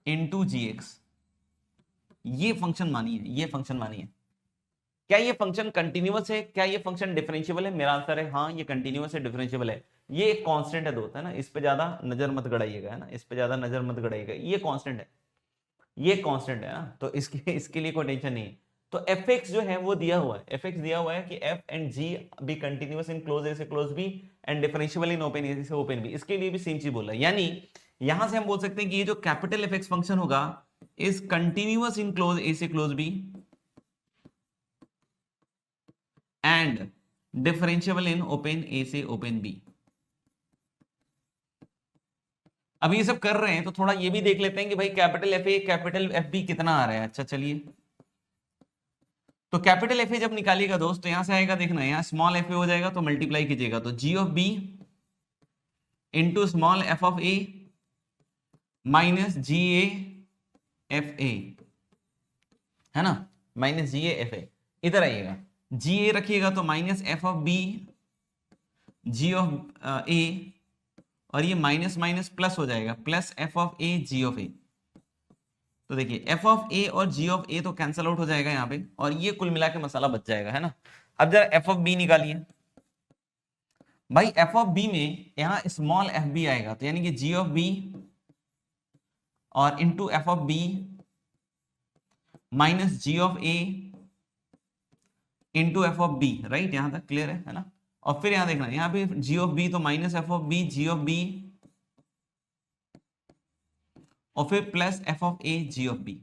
into G X, ये फंक्शन मानिए, ये फंक्शन मानिए। क्या ये फंक्शन कंटिन्यूअस है, क्या ये फंक्शन डिफरेंशिएबल है? मेरा आंसर है हाँ, ये कंटिन्यूअस है, डिफरेंशिएबल है। ये एक कांस्टेंट है दोस्त, है ना, इस पे ज्यादा नजर मत गड़ाइएगा, है ना, इस पे ज्यादा नजर मत गड़ाइएगा, ये कांस्टेंट है, ये कांस्टेंट है ना, तो इसके लिए कोई टेंशन नहीं है। तो एफ एक्स जो है वो दिया हुआ है, एफ एक्स दिया हुआ है कि F and G be continuous in close A से close B and differentiable in open A से ओपन बी, इसके लिए भी सेम चीज बोल रहा है, यानी यहां से हम बोल सकते हैं कि ये जो कैपिटल एफ एक्स फंक्शन होगा is continuous in close A से close B and differentiable in open A से ओपन बी। अब ये सब कर रहे हैं तो थोड़ा ये भी देख लेते हैं कि भाई capital f a capital f b कितना आ रहा है। अच्छा चलिए, तो कैपिटल एफ ए जब निकालिएगा दोस्त तो यहां से आएगा, देखना यहाँ स्मॉल एफ ए हो जाएगा तो मल्टीप्लाई कीजिएगा, तो G of B into small F of A minus G A F A, है ना, माइनस जी ए एफ ए। इधर आइएगा, जी ए रखिएगा तो minus F of B G of A, और ये माइनस माइनस प्लस हो जाएगा, plus F of A G of A. तो देखिए एफ ऑफ ए और जी ऑफ ए तो कैंसल आउट हो जाएगा यहाँ पे, और ये कुल मिला के मसाला बच जाएगा, है ना। अब जरा एफ ऑफ बी निकालिए, भाई एफ ऑफ बी में यहाँ स्मॉल एफ बी आएगा, तो यानी कि जी ऑफ बी और into f of B minus ji of A into f of b, right? यहां तक क्लियर है ना? और फिर यहां देखना, यहां पे जी ऑफ बी तो minus F of B G of B और फिर plus F of A G of B.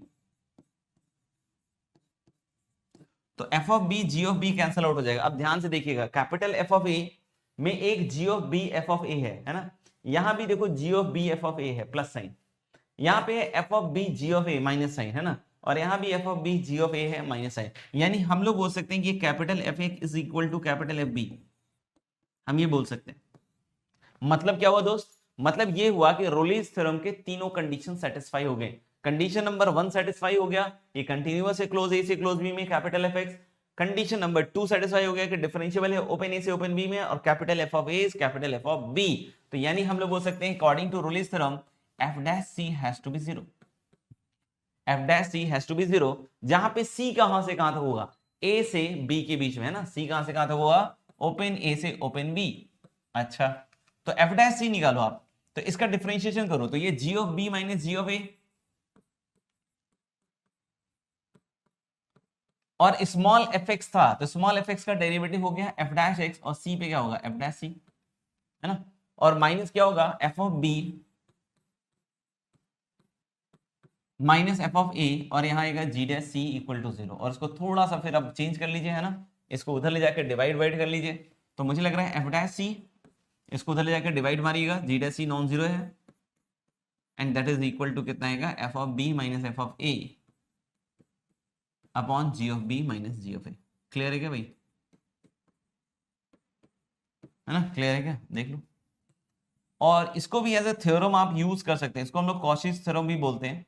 तो F of B G of B cancel out हो जाएगा। अब ध्यान से देखिएगा, कैपिटल एफ ऑफ ए में एक G of B F of A है ना? यहां भी देखो G of B F of A है प्लस साइन, यहाँ पे F of B G of A minus sign है ना, और यहाँ भी F of B G of A है माइनस साइन। यानी हम लोग बोल सकते हैं कि capital f a is equal to capital f b, हम ये बोल सकते हैं। मतलब क्या हुआ दोस्त? मतलब ये हुआ कि रोलिस थ्योरम के तीनों कंडीशन सेटिस्फाई हो गए। कंडीशन नंबर 1 सेटिस्फाई हो गया, ये कंटिन्यूअस है क्लोज ए से क्लोज बी में capital F x. Condition number 2 satisfy हो गया कि डिफरेंशिएबल है ओपन ए से ओपन बी में और capital F of A is capital F of B. तो यानी हम लोग बोल सकते हैं according to Rolle's theorem F dash C has to be zero, F dash C has to be zero, जहां पे सी कहां से कहां तक होगा? ए से बी के बीच में है ना, सी कहां से कहां तक होगा? ओपन ए से ओपन बी। अच्छा, तो एफ डैश सी निकालो आप, तो इसका डिफरेंशिएशन करो, तो ये G of B minus ji of A, और स्मॉल एफ एक्स था तो स्मॉल एफ एक्स का डेरिवेटिव हो गया एफ डैश एक्स, और सी पे क्या होगा? एफ डैश सी, है ना? और माइनस क्या होगा? F of B minus F of A, और यहाँ आएगा G dash C equal to zero. और इसको थोड़ा सा फिर अब चेंज कर लीजिए, है ना? इसको उधर ले जाकर डिवाइड वाइड कर लीजिए, तो मुझे लग रहा है एफ डैश सी, इसको उधर ले जाकर डिवाइड मारिएगा, g dash c non zero है, and that is equal to कितना आएगा? F of B minus F of A upon ji of B minus ji of a. Clear है क्या भाई? है ना? क्लियर है क्या? देख लो। और इसको भी एज ए थ्योरम आप यूज कर सकते हैं, इसको हम लोग कॉशीस थ्योरम भी बोलते हैं।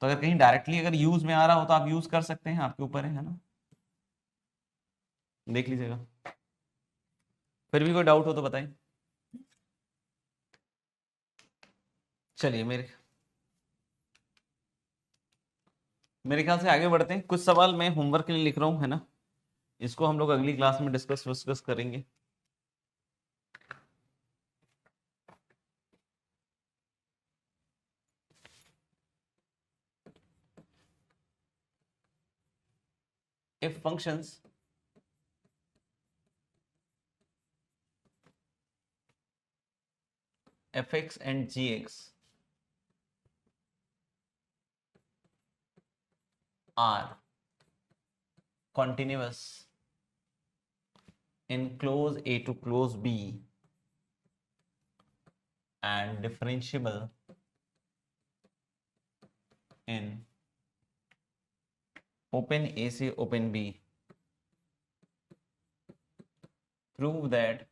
तो अगर कहीं डायरेक्टली अगर यूज में आ रहा हो तो आप यूज कर सकते हैं, आपके ऊपर है ना? देख लीजिएगा। फिर भी कोई डाउट हो तो बताएं। चलिए, मेरे ख्याल से आगे बढ़ते हैं। कुछ सवाल मैं होमवर्क के लिए लिख रहा हूँ, है ना? इसको हम लोग अगली क्लास में डिस्कस करेंगे। if functions fx and gx are continuous in close a to close b and differentiable in open a से open b, prove that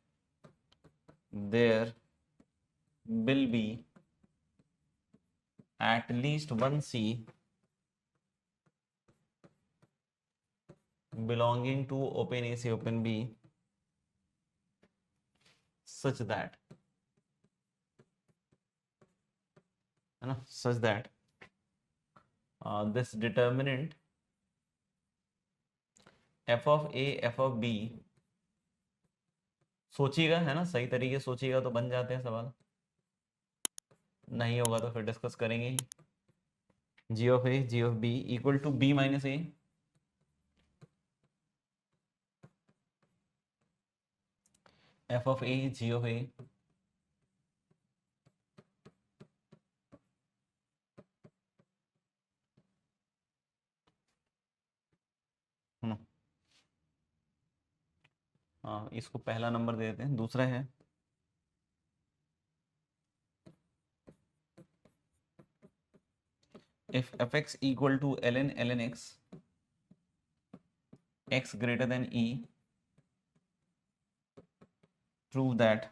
there will be at least one c belonging to open a से open b such that, है ना, such that this determinant f of a f of b, सोचिएगा, है ना, सही तरीके से सोचिएगा तो बन जाते हैं सवाल, नहीं होगा तो फिर डिस्कस करेंगे। G of A G of B equal to B minus A, F of A G of A हाँ, इसको पहला नंबर दे देते हैं। दूसरा है if fx equal to ln x, x greater than e, prove that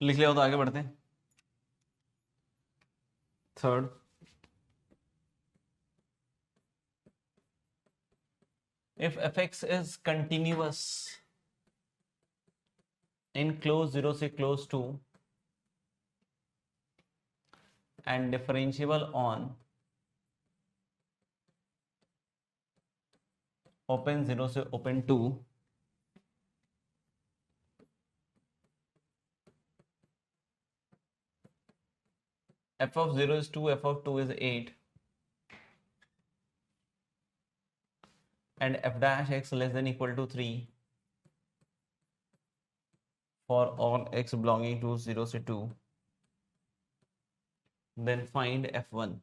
लिख लिया हो तो आगे बढ़ते हैं। Third, if fx is continuous in close 0 से close to and differentiable on open 0 से open 2, f of 0 is 2, f of 2 is 8, and f dash x less than equal to 3 for all x belonging to 0 से 2, then find f1.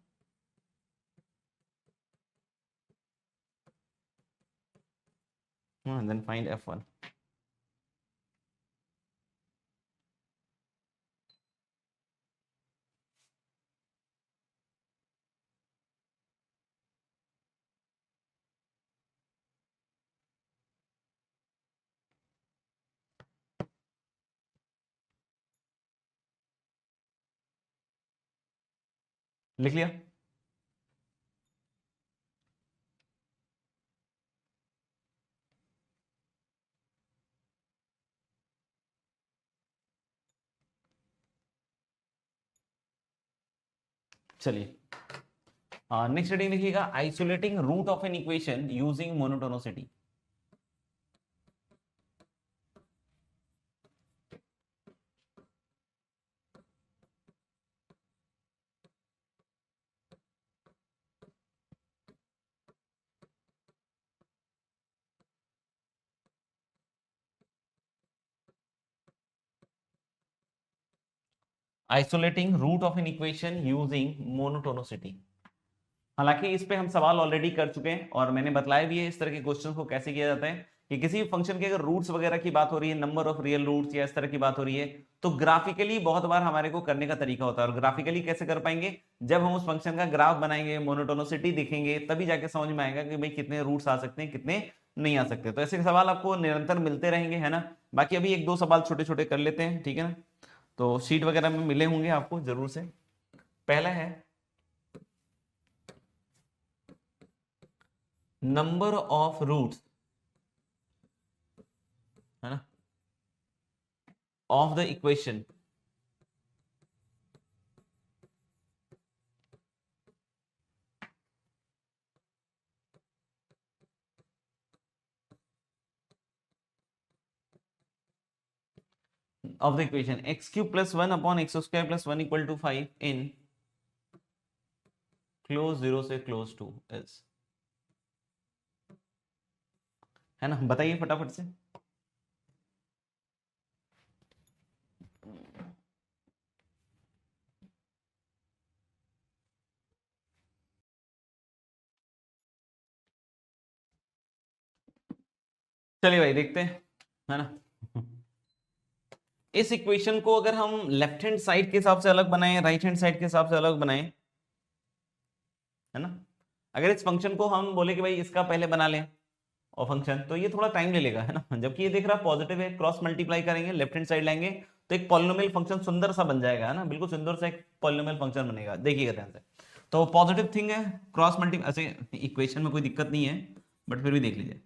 Then find f1. लिख लिया? चलिए next heading लिखिएगा, isolating root of an equation using monotonicity. Isolating root of an equation using monotonicity. हालांकि इस पे हम सवाल ऑलरेडी कर चुके हैं और मैंने बताया भी है इस तरह के क्वेश्चन को कैसे किया जाता है कि किसी भी फंक्शन के अगर रूट्स वगैरह की बात हो रही है, नंबर ऑफ रियल रूट्स या इस तरह की बात हो रही है, तो ग्राफिकली बहुत बार हमारे को करने का तरीका होता है। और ग्राफिकली कैसे कर पाएंगे? जब हम उस फंक्शन का ग्राफ बनाएंगे, मोनोटोनिसिटी दिखेंगे, तभी जाके समझ में आएगा कि भाई कितने रूट्स आ सकते हैं, कितने नहीं आ सकते। तो ऐसे सवाल आपको निरंतर मिलते रहेंगे, है ना। बाकी अभी एक दो सवाल छोटे छोटे कर लेते हैं, ठीक है ना। तो शीट वगैरह में मिले होंगे आपको जरूर से। पहला है नंबर ऑफ रूट्स, है ना, of the equation of the equation x cube plus 1 upon x square plus 1 equal to 5 in close 0 से close 2 is, है ना। बताइए फटाफट से। चलिए भाई देखते हैं, है ना। इस इक्वेशन को अगर हम लेफ्ट हैंड साइड के हिसाब से अलग बनाएं, राइट हैंड साइड के हिसाब से अलग बनाएं, है ना। अगर इस फंक्शन को हम बोले कि भाई इसका पहले बना लें और फंक्शन, तो ये थोड़ा टाइम ले लेगा, है ना। जबकि ये देख रहा पॉजिटिव है, क्रॉस मल्टीप्लाई करेंगे, लेफ्ट हैंड साइड लाएंगे तो एक पॉलिनोमियल फंक्शन सुंदर सा बन जाएगा, है ना। बिल्कुल सुंदर सा एक पॉलिनोमियल फंक्शन बनेगा, देखिएगा ध्यान से। तो पॉजिटिव थिंग है, क्रॉस मल्टीप्लाई, ऐसे इक्वेशन में कोई दिक्कत नहीं है, बट फिर भी देख लीजिए।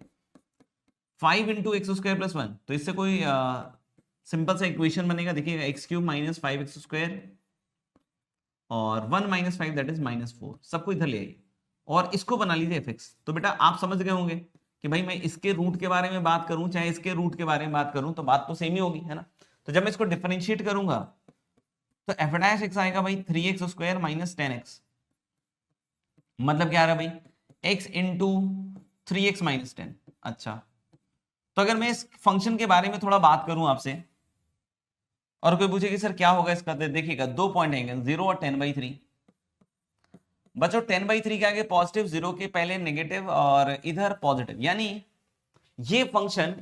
5 इंटू एक्स स्क्वायर प्लस 1, तो इससे कोई सिंपल सा इक्वेशन बनेगा, देखिएगा x cube minus 5x square और 1 माइनस 5 दैट इज -4, सबको इधर ले आइए और इसको बना लीजिए fx। तो बेटा आप समझ गए होंगे कि भाई मैं इसके रूट के बारे में बात करूं चाहे इसके रूट के बारे में बात करूं तो बात तो सेम ही होगी, है ना। तो जब मैं इसको डिफरेंशिएट करूंगा तो एफ डैश एक्स आएगा भाई 3x स्क्वायर माइनस 10x, मतलब क्या आ रहा है भाई x इंटू 3x माइनस 10। अच्छा, तो अगर मैं इस फंक्शन के बारे में थोड़ा बात करूं आपसे और कोई पूछे कि सर क्या होगा इसका, तो देखिएगा 2 पॉइंट आएंगे, 0 और 10/3। बच्चों 10/3 के आगे पॉजिटिव, 0 के पहले नेगेटिव और इधर पॉजिटिव, यानी ये फंक्शन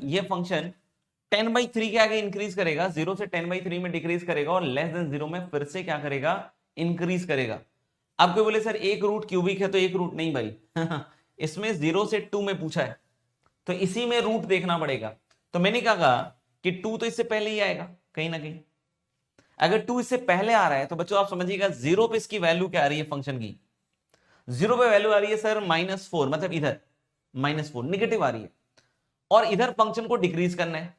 10/3 के आगे इंक्रीज करेगा, 0 से 10/3 में डिक्रीज करेगा और लेस देन 0 में फिर से क्या करेगा, इंक्रीज करेगा। अब कोई बोले सर एक रूट क्यूबिक है तो एक रूट नहीं भाई इसमें 0 से 2 में पूछा है तो इसी में रूट देखना पड़ेगा। तो मैंने क्या कहा कि 2 तो इससे पहले ही आएगा कहीं ना कहीं, अगर 2 इससे पहले आ रहा है तो बच्चों आप समझिएगा 0 पे इसकी वैल्यू क्या आ रही है फंक्शन की, 0 पे वैल्यू आ रही है सर -4, मतलब इधर -4 निगेटिव आ रही है, और इधर फंक्शन को डिक्रीज करना है।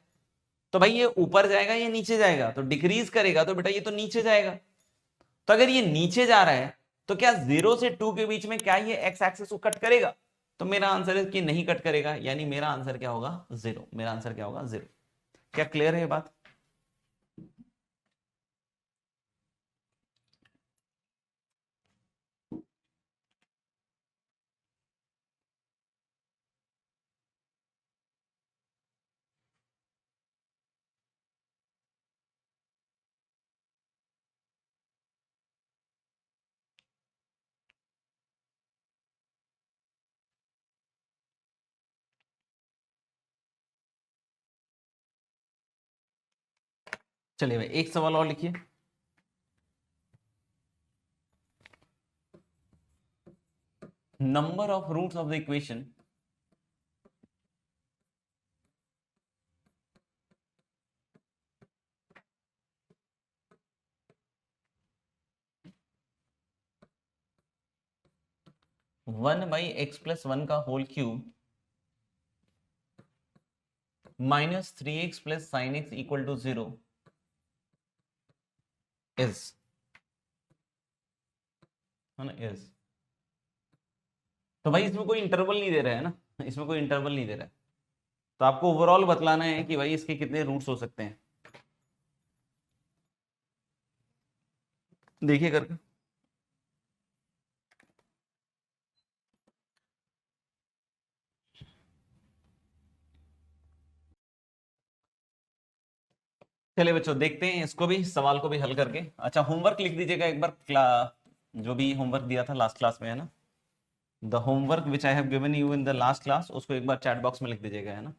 तो भाई ये ऊपर जाएगा या नीचे जाएगा, तो डिक्रीज करेगा तो बेटा ये तो नीचे जाएगा। तो अगर ये नीचे जा रहा है तो क्या 0 से 2 के बीच में क्या ये एक्स एक्सिस को कट करेगा? तो मेरा आंसर है कि नहीं कट करेगा, यानी मेरा आंसर क्या होगा 0, मेरा आंसर क्या होगा 0। क्या क्लियर है ये बात? चलिए भाई एक सवाल और लिखिए। Number of roots of the equation one by X plus one का whole cube -3x plus sine X equal to 0 is, है ना, इज। तो भाई इसमें कोई इंटरवल नहीं दे रहा है ना, इसमें कोई इंटरवल नहीं दे रहा है, तो आपको ओवरऑल बतलाना है कि भाई इसके कितने रूट्स हो सकते हैं। देखिए करके। चलिए बच्चों देखते हैं इसको भी, सवाल को भी हल करके। अच्छा होमवर्क लिख दीजिएगा एक बार, जो भी होमवर्क दिया था लास्ट क्लास में, है ना, the homework which I have given you in the last class, उसको एक बार चैट बॉक्स में लिख दीजिएगा, है ना।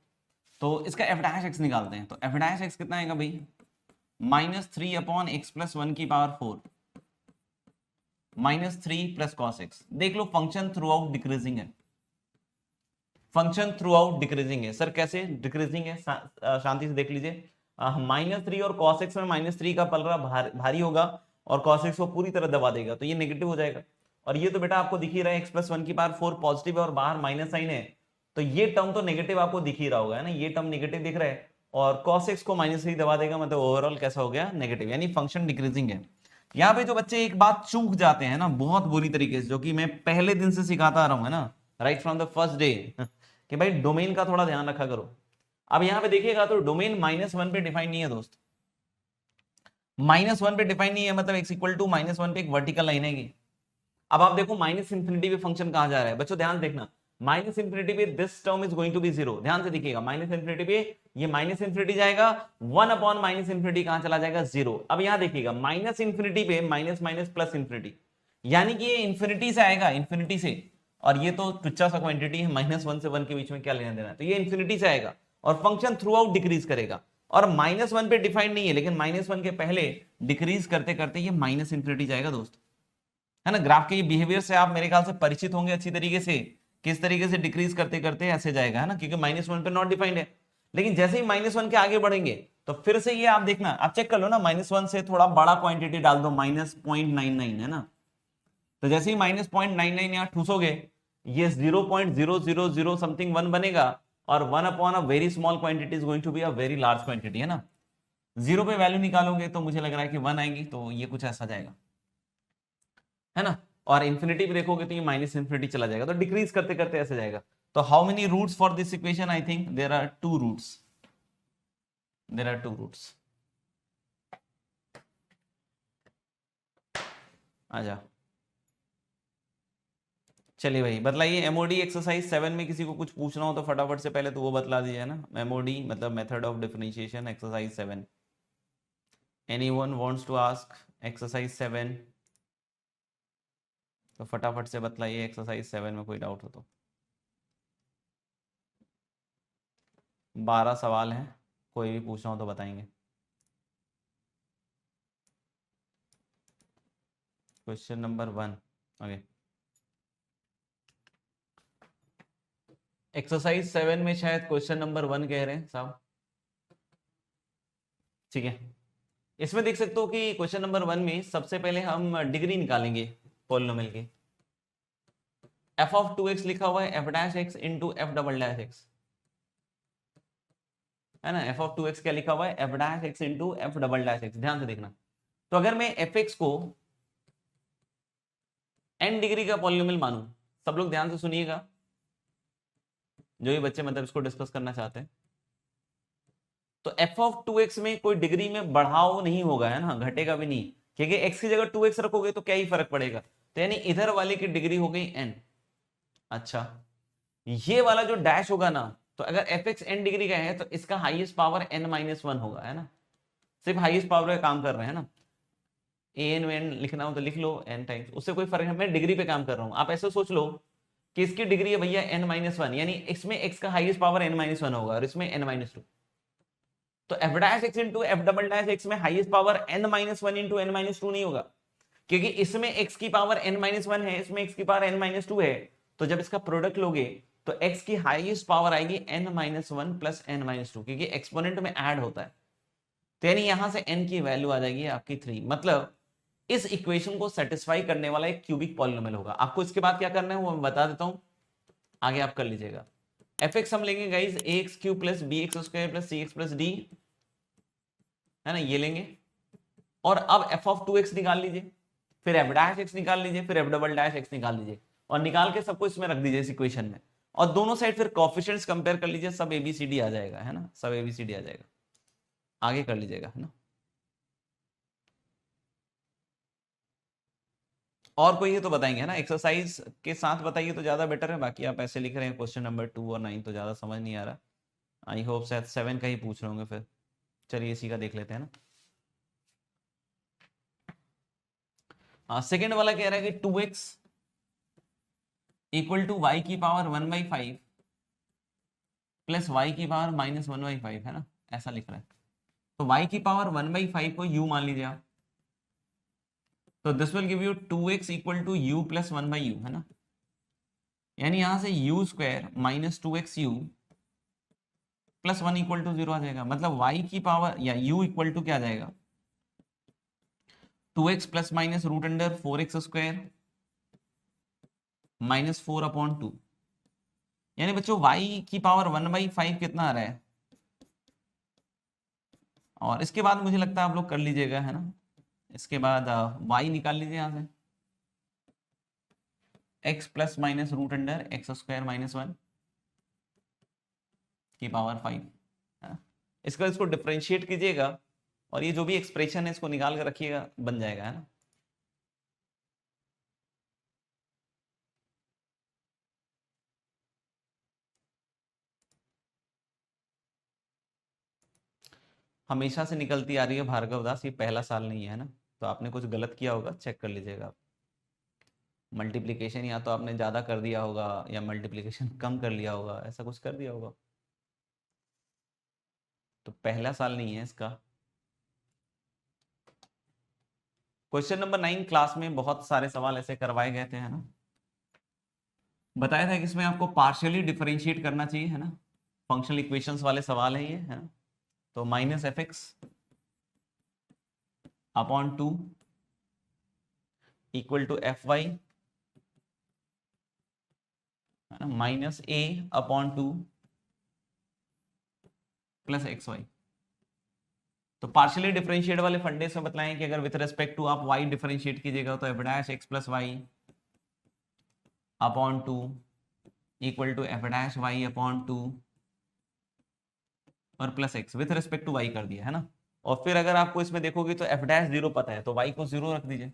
तो इसका एफ डैश एक्स निकालते हैं। तो एफ डैश एक्स कितना आएगा भाई, -3 अपॉन एक्स प्लस वन की पावर 4 -3 प्लस कॉस एक्स। देख लो फंक्शन थ्रू आउट डिक्रीजिंग है, फंक्शन थ्रू आउट डिक्रीजिंग है। सर कैसे डिक्रीजिंग है, शांति से देख लीजिए। -3 और cos x में -3 का पलड़ा भारी होगा और cos x को पूरी तरह दबा देगा, तो ये नेगेटिव हो जाएगा। और ये तो बेटा आपको दिख ही रहा है x प्लस वन की पावर 4 पॉजिटिव है और बाहर माइनस साइन है, तो ये टर्म तो नेगेटिव आपको दिख ही रहा होगा, है ना, ये टर्म नेगेटिव दिख रहा है और cos x को -3 दबा देगा, मतलब ओवरऑल कैसा हो गया नेगेटिव, यानी फंक्शन डिक्रीजिंग है। यहाँ पे जो बच्चे एक बात चूक जाते हैं ना बहुत बुरी तरीके से, जो कि मैं पहले दिन से सिखाता आ रहा हूँ, है ना, right from the first day, कि भाई डोमेन का थोड़ा ध्यान रखा करो। अब यहां पे देखिएगा तो डोमेन -1 पे डिफाइन नहीं है दोस्त, -1 पे डिफाइन नहीं है, मतलब x इक्वल टू -1 पे एक वर्टिकल लाइन है। अब आप देखो माइनस इंफिनिटी पे फंक्शन कहां जा रहा है बच्चों, ध्यान देखना, माइनस इंफिनिटी पे this term is going to be 0, ध्यान से देखिएगा, माइनस इंफिनिटी पे ये माइनस इंफिनिटी जाएगा, 1 अपॉन माइनस इंफिनिटी कहां चला जाएगा 0। अब यहां देखिएगा माइनस इंफिनिटी पे माइनस माइनस प्लस इंफिनिटी, यानी कि ये इंफिनिटी से आएगा, इंफिनिटी से, और ये तो तुच्छा सा क्वांटिटी है, -1 से 1 के बीच में क्या लेना देना है, तो ये इंफिनिटी से आएगा और फंक्शन थ्रू आउट डिक्रीज करेगा। और -1 पे डिफाइंड नहीं है, लेकिन -1 के पहले डिक्रीज करते करते ये माइनस इंफिनिटी जाएगा दोस्त, है ना। ग्राफ के ये बिहेवियर से आप मेरे ख्याल से परिचित होंगे अच्छी तरीके से, किस तरीके से डिक्रीज करते करते ऐसे जाएगा, है ना, क्योंकि -1 पे नॉट डिफाइंड है। लेकिन जैसे ही -1 के आगे बढ़ेंगे तो फिर से ये आप देखना, आप चेक कर लो ना, -1 से थोड़ा बड़ा क्वांटिटी डाल दो, -0.99, है ना, तो जैसे ही -0.99 यहाँ ठूसोगे, ये 0.000 समथिंग 1 बनेगा, और 1 upon a very small quantity is going to be a very large quantity, है ना। 0 पे वैल्यू निकालोगे तो मुझे लग रहा है कि 1 आएगी, तो ये कुछ ऐसा जाएगा, है ना। और इंफिनिटी पे देखोगे तो ये माइनस इंफिनिटी चला जाएगा, तो डिक्रीज करते करते ऐसे जाएगा। तो how many roots for this equation, I think there are two roots, there are two roots. आजा, चलिए भाई बताइए, एमओडी एक्सरसाइज 7 में किसी को कुछ पूछना हो तो फटाफट से पहले तो वो बतला दीजिए ना, एमओडी मतलब method of differentiation exercise 7। Anyone wants to ask exercise 7, तो फटाफट से बतलाइए एक्सरसाइज 7 में कोई डाउट हो तो। 12 सवाल हैं, कोई भी पूछना हो तो बताएंगे। Question number 1, okay. एक्सरसाइज 7 में शायद क्वेश्चन नंबर 1 कह रहे हैं साहब, ठीक है। इसमें देख सकते हो कि क्वेश्चन नंबर 1 में सबसे पहले हम डिग्री निकालेंगे पॉलिनोमियल की। एफ ऑफ 2x लिखा हुआ है F dash X into F double dash x, है ना। एफ ऑफ 2x क्या लिखा हुआ है, F dash X into F double dash x. ध्यान से देखना, तो अगर मैं एफ एक्स को n डिग्री का पॉलिनोमियल मानूं, सब लोग ध्यान से सुनिएगा, जो ये बच्चे मतलब इसको डिस्कस करना चाहते हैं, तो एफ ऑफ 2x में कोई डिग्री में बढ़ाव नहीं होगा, है ना, घटेगा भी नहीं, क्योंकि x की जगह 2x रखोगे तो क्या ही फर्क पड़ेगा। तो यानी इधर वाले की डिग्री हो गई n। अच्छा, ये वाला जो डैश होगा ना, तो अगर एफ एक्स एन डिग्री का है तो इसका highest power n minus one होगा, है ना। सिर्फ हाईएस्ट पावर का काम कर रहे हैं ना, ए एन वेन लिखना हो तो लिख लो n टाइम्स, उससे कोई फर्क नहीं, मैं डिग्री पे काम कर रहा हूं। आप ऐसे सोच लो कि इसकी डिग्री है भैया n माइनस वन, यानी इसमें x का highest power n minus one होगा और इसमें n माइनस टू। तो F dash X into F double dash X में highest power n minus one into N minus two नहीं होगा, क्योंकि इसमें x की पावर n माइनस वन है, इसमें x की पावर n माइनस टू है। तो जब इसका प्रोडक्ट लोगे तो x की हाईएस्ट पावर आएगी n minus one plus n minus to, क्योंकि एक्सपोनेंट में ऐड होता है। तो यानी यहां से n की वैल्यू आ जाएगी आपकी 3। मतलब इस इक्वेशन को सेटिस्फाई करने वाला एक क्यूबिक पॉलिनोमियल होगा। आपको इसके बाद क्या करना है वो मैं बता देता हूं, आगे आप कर लीजिएगा। एफ एक्स हम लेंगे guys A X cube plus B X square plus C X plus D, है ना, ये लेंगे। और अब एफ ऑफ 2x निकाल लीजिए, फिर एफ डैश एक्स निकाल लीजिए, फिर एफ डबल डैश एक्स निकाल लीजिए, और निकाल के सबको इसमें रख दीजिए इस इक्वेशन में। और दोनों साइड फिर कोएफिशिएंट्स कंपेयर कर लीजिए, सब एबीसीडी आ जाएगा, है ना, सब एबीसीडी आ जाएगा। आगे कर लीजिएगा, है ना। और कोई है तो बताएंगे, है ना, एक्सरसाइज के साथ बताइए तो ज्यादा बेटर है। बाकी आप ऐसे लिख रहे हैं क्वेश्चन नंबर 2 और 9 तो ज्यादा समझ नहीं आ रहा। आई होप शायद 7 का ही पूछ रहे होंगे फिर। चलिए इसी का देख लेते हैं ना। सेकेंड वाला कह रहा है कि 2x इक्वल टू वाई की पावर 1/5 प्लस वाई की पावर माइनस 1/5, है ना, ऐसा लिख रहा है। तो y की पावर 1/5 को u मान लीजिए आप, तो this will give you 2x equal to u plus 1/u, है ना। यानी यहां से u square minus 2x u plus 1 equal to 0 आ जाएगा। मतलब y की पावर या u इक्वल टू क्या आ जाएगा, 2x plus minus root under 4x square minus 4/2। यानी बच्चों y की पावर 1/5 कितना आ रहा है, और इसके बाद मुझे लगता है आप लोग कर लीजिएगा, है ना। इसके बाद y निकाल लीजिए यहाँ से, x plus minus root under x square minus 1 की पावर 5, है ना। इसको डिफरेंशिएट कीजिएगा और ये जो भी एक्सप्रेशन है इसको निकाल कर रखिएगा, बन जाएगा, है ना। हमेशा से निकलती आ रही है भार्गव दास, ये पहला साल नहीं है ना, तो आपने कुछ गलत किया होगा, चेक कर लीजिएगा आप। मल्टीप्लिकेशन या तो आपने ज़्यादा कर दिया होगा या मल्टीप्लिकेशन कम कर लिया होगा, ऐसा कुछ कर दिया होगा। तो पहला साल नहीं है इसका। क्वेश्चन नंबर 9 क्लास में बहुत सारे सवाल ऐसे करवाए गए थे, है ना। बताया था कि इसमें आपको पार्शियली डिफरेंशिएट करना चाहिए, है ना। फंक्शनल इक्वेशंस वाले सवाल है ये, है ना। तो minus f x upon 2 equal to f y, है ना, minus a upon 2 plus x y. तो पार्शियली डिफरेंशिएट वाले फंडे से बताएं कि अगर विथ रेस्पेक्ट टू आप y डिफरेंशिएट कीजिएगा तो F dash x plus y upon 2 equal to f dash y upon 2 और plus x with respect to y कर दिया, है ना। और फिर अगर आपको इसमें देखोगे तो एफ डैश 0 पता है, तो y को 0 रख दीजिए।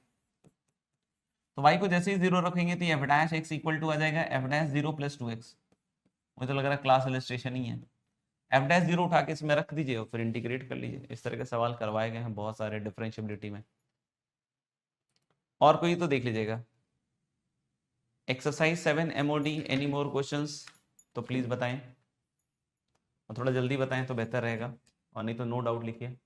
तो y को जैसे ही 0 रखेंगे तो F dash X equal to आ जाएगा एफ डैश 0 प्लस 2x। मुझे तो लग रहा है क्लास इलस्ट्रेशन ही है। एफ डैश 0 उठा के इसमें रख दीजिए और फिर इंटीग्रेट कर लीजिए। इस तरह के सवाल करवाए गए हैं बहुत सारे डिफरेंशिएबिलिटी में। और कोई तो देख लीजिएगा। Exercise 7 MOD, any more questions तो प्लीज बताएं, और थोड़ा जल्दी बताएं तो बेहतर रहेगा, और नहीं तो नो डाउट लिखिए।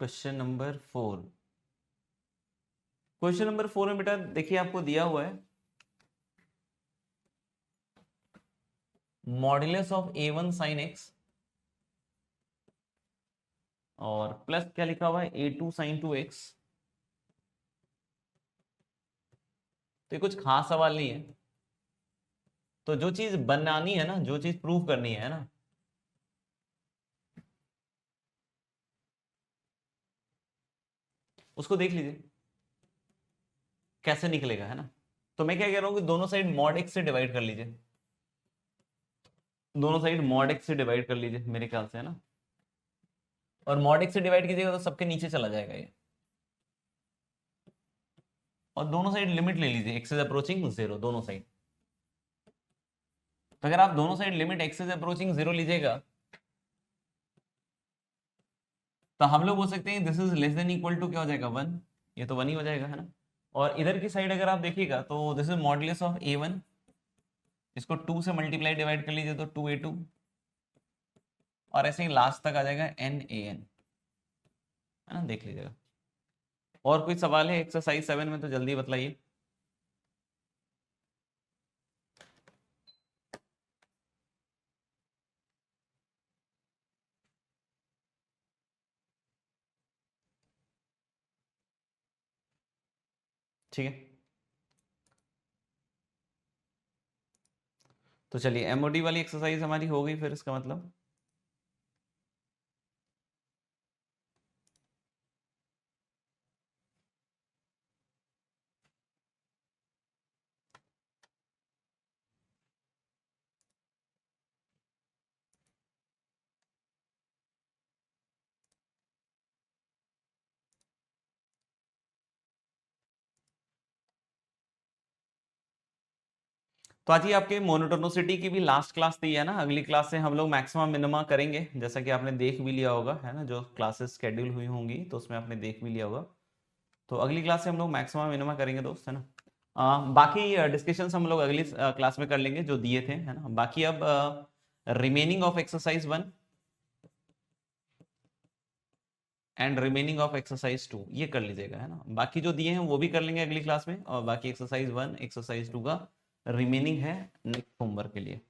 Question number 4। क्वेश्चन नंबर 4 में बेटा देखिए आपको दिया हुआ है modulus of a1 sin x और प्लस क्या लिखा हुआ है a2 sin 2x। तो ये कुछ खास सवाल नहीं है, तो जो चीज बनानी है ना, जो चीज प्रूव करनी है ना, उसको देख लीजिए कैसे निकलेगा, है ना। तो मैं क्या कह रहा हूं कि दोनों साइड मॉड x से डिवाइड कर लीजिए, दोनों साइड मॉड x से डिवाइड कर लीजिए मेरे ख्याल से, है ना। और मॉड x से डिवाइड कीजिएगा तो सबके नीचे चला जाएगा ये, और दोनों साइड लिमिट ले लीजिए x इज अप्रोचिंग 0 दोनों साइड। तो अगर आप दोनों side limit x is approaching 0 लीजिएगा तो हम लोग बोल सकते हैं this is less than equal to क्या हो जाएगा 1, ये तो 1 ही हो जाएगा, है ना। और इधर की साइड अगर आप देखिएगा तो this is modulus of a1, इसको 2 से मल्टीप्लाई डिवाइड कर लीजिए तो 2a2, और ऐसे ही लास्ट तक आ जाएगा nan, है ना, देख लीजिएगा। और कोई सवाल है एक्सरसाइज 7 में तो जल्दी बतलाइए। ठीक है, तो चलिए एमओडी वाली एक्सरसाइज हमारी हो गई फिर, इसका मतलब तो आज ही आपके मोनोटोनिसिटी की भी लास्ट क्लास थी, है ना। अगली क्लास से हम लोग मैक्सिमम मिनिमा करेंगे, जैसा कि आपने देख भी लिया होगा, है ना, जो क्लासेस शेड्यूल हुई होंगी तो उसमें आपने देख भी लिया होगा। तो अगली क्लास से हम लोग मैक्सिमम मिनिमा करेंगे दोस्त, है ना। बाकी डिस्कशंस हम लोग अगली क्लास में कर लेंगे जो दिए थे, है ना। बाकी अब remaining of exercise 1 and remaining of exercise 2 ये कर लीजिएगा, है ना। बाकी जो दिए हैं वो भी कर लेंगे अगली क्लास में, और बाकी एक्सरसाइज 1 एक्सरसाइज 2 का रिमेनिंग है नेक्स्ट होमवर्क के लिए।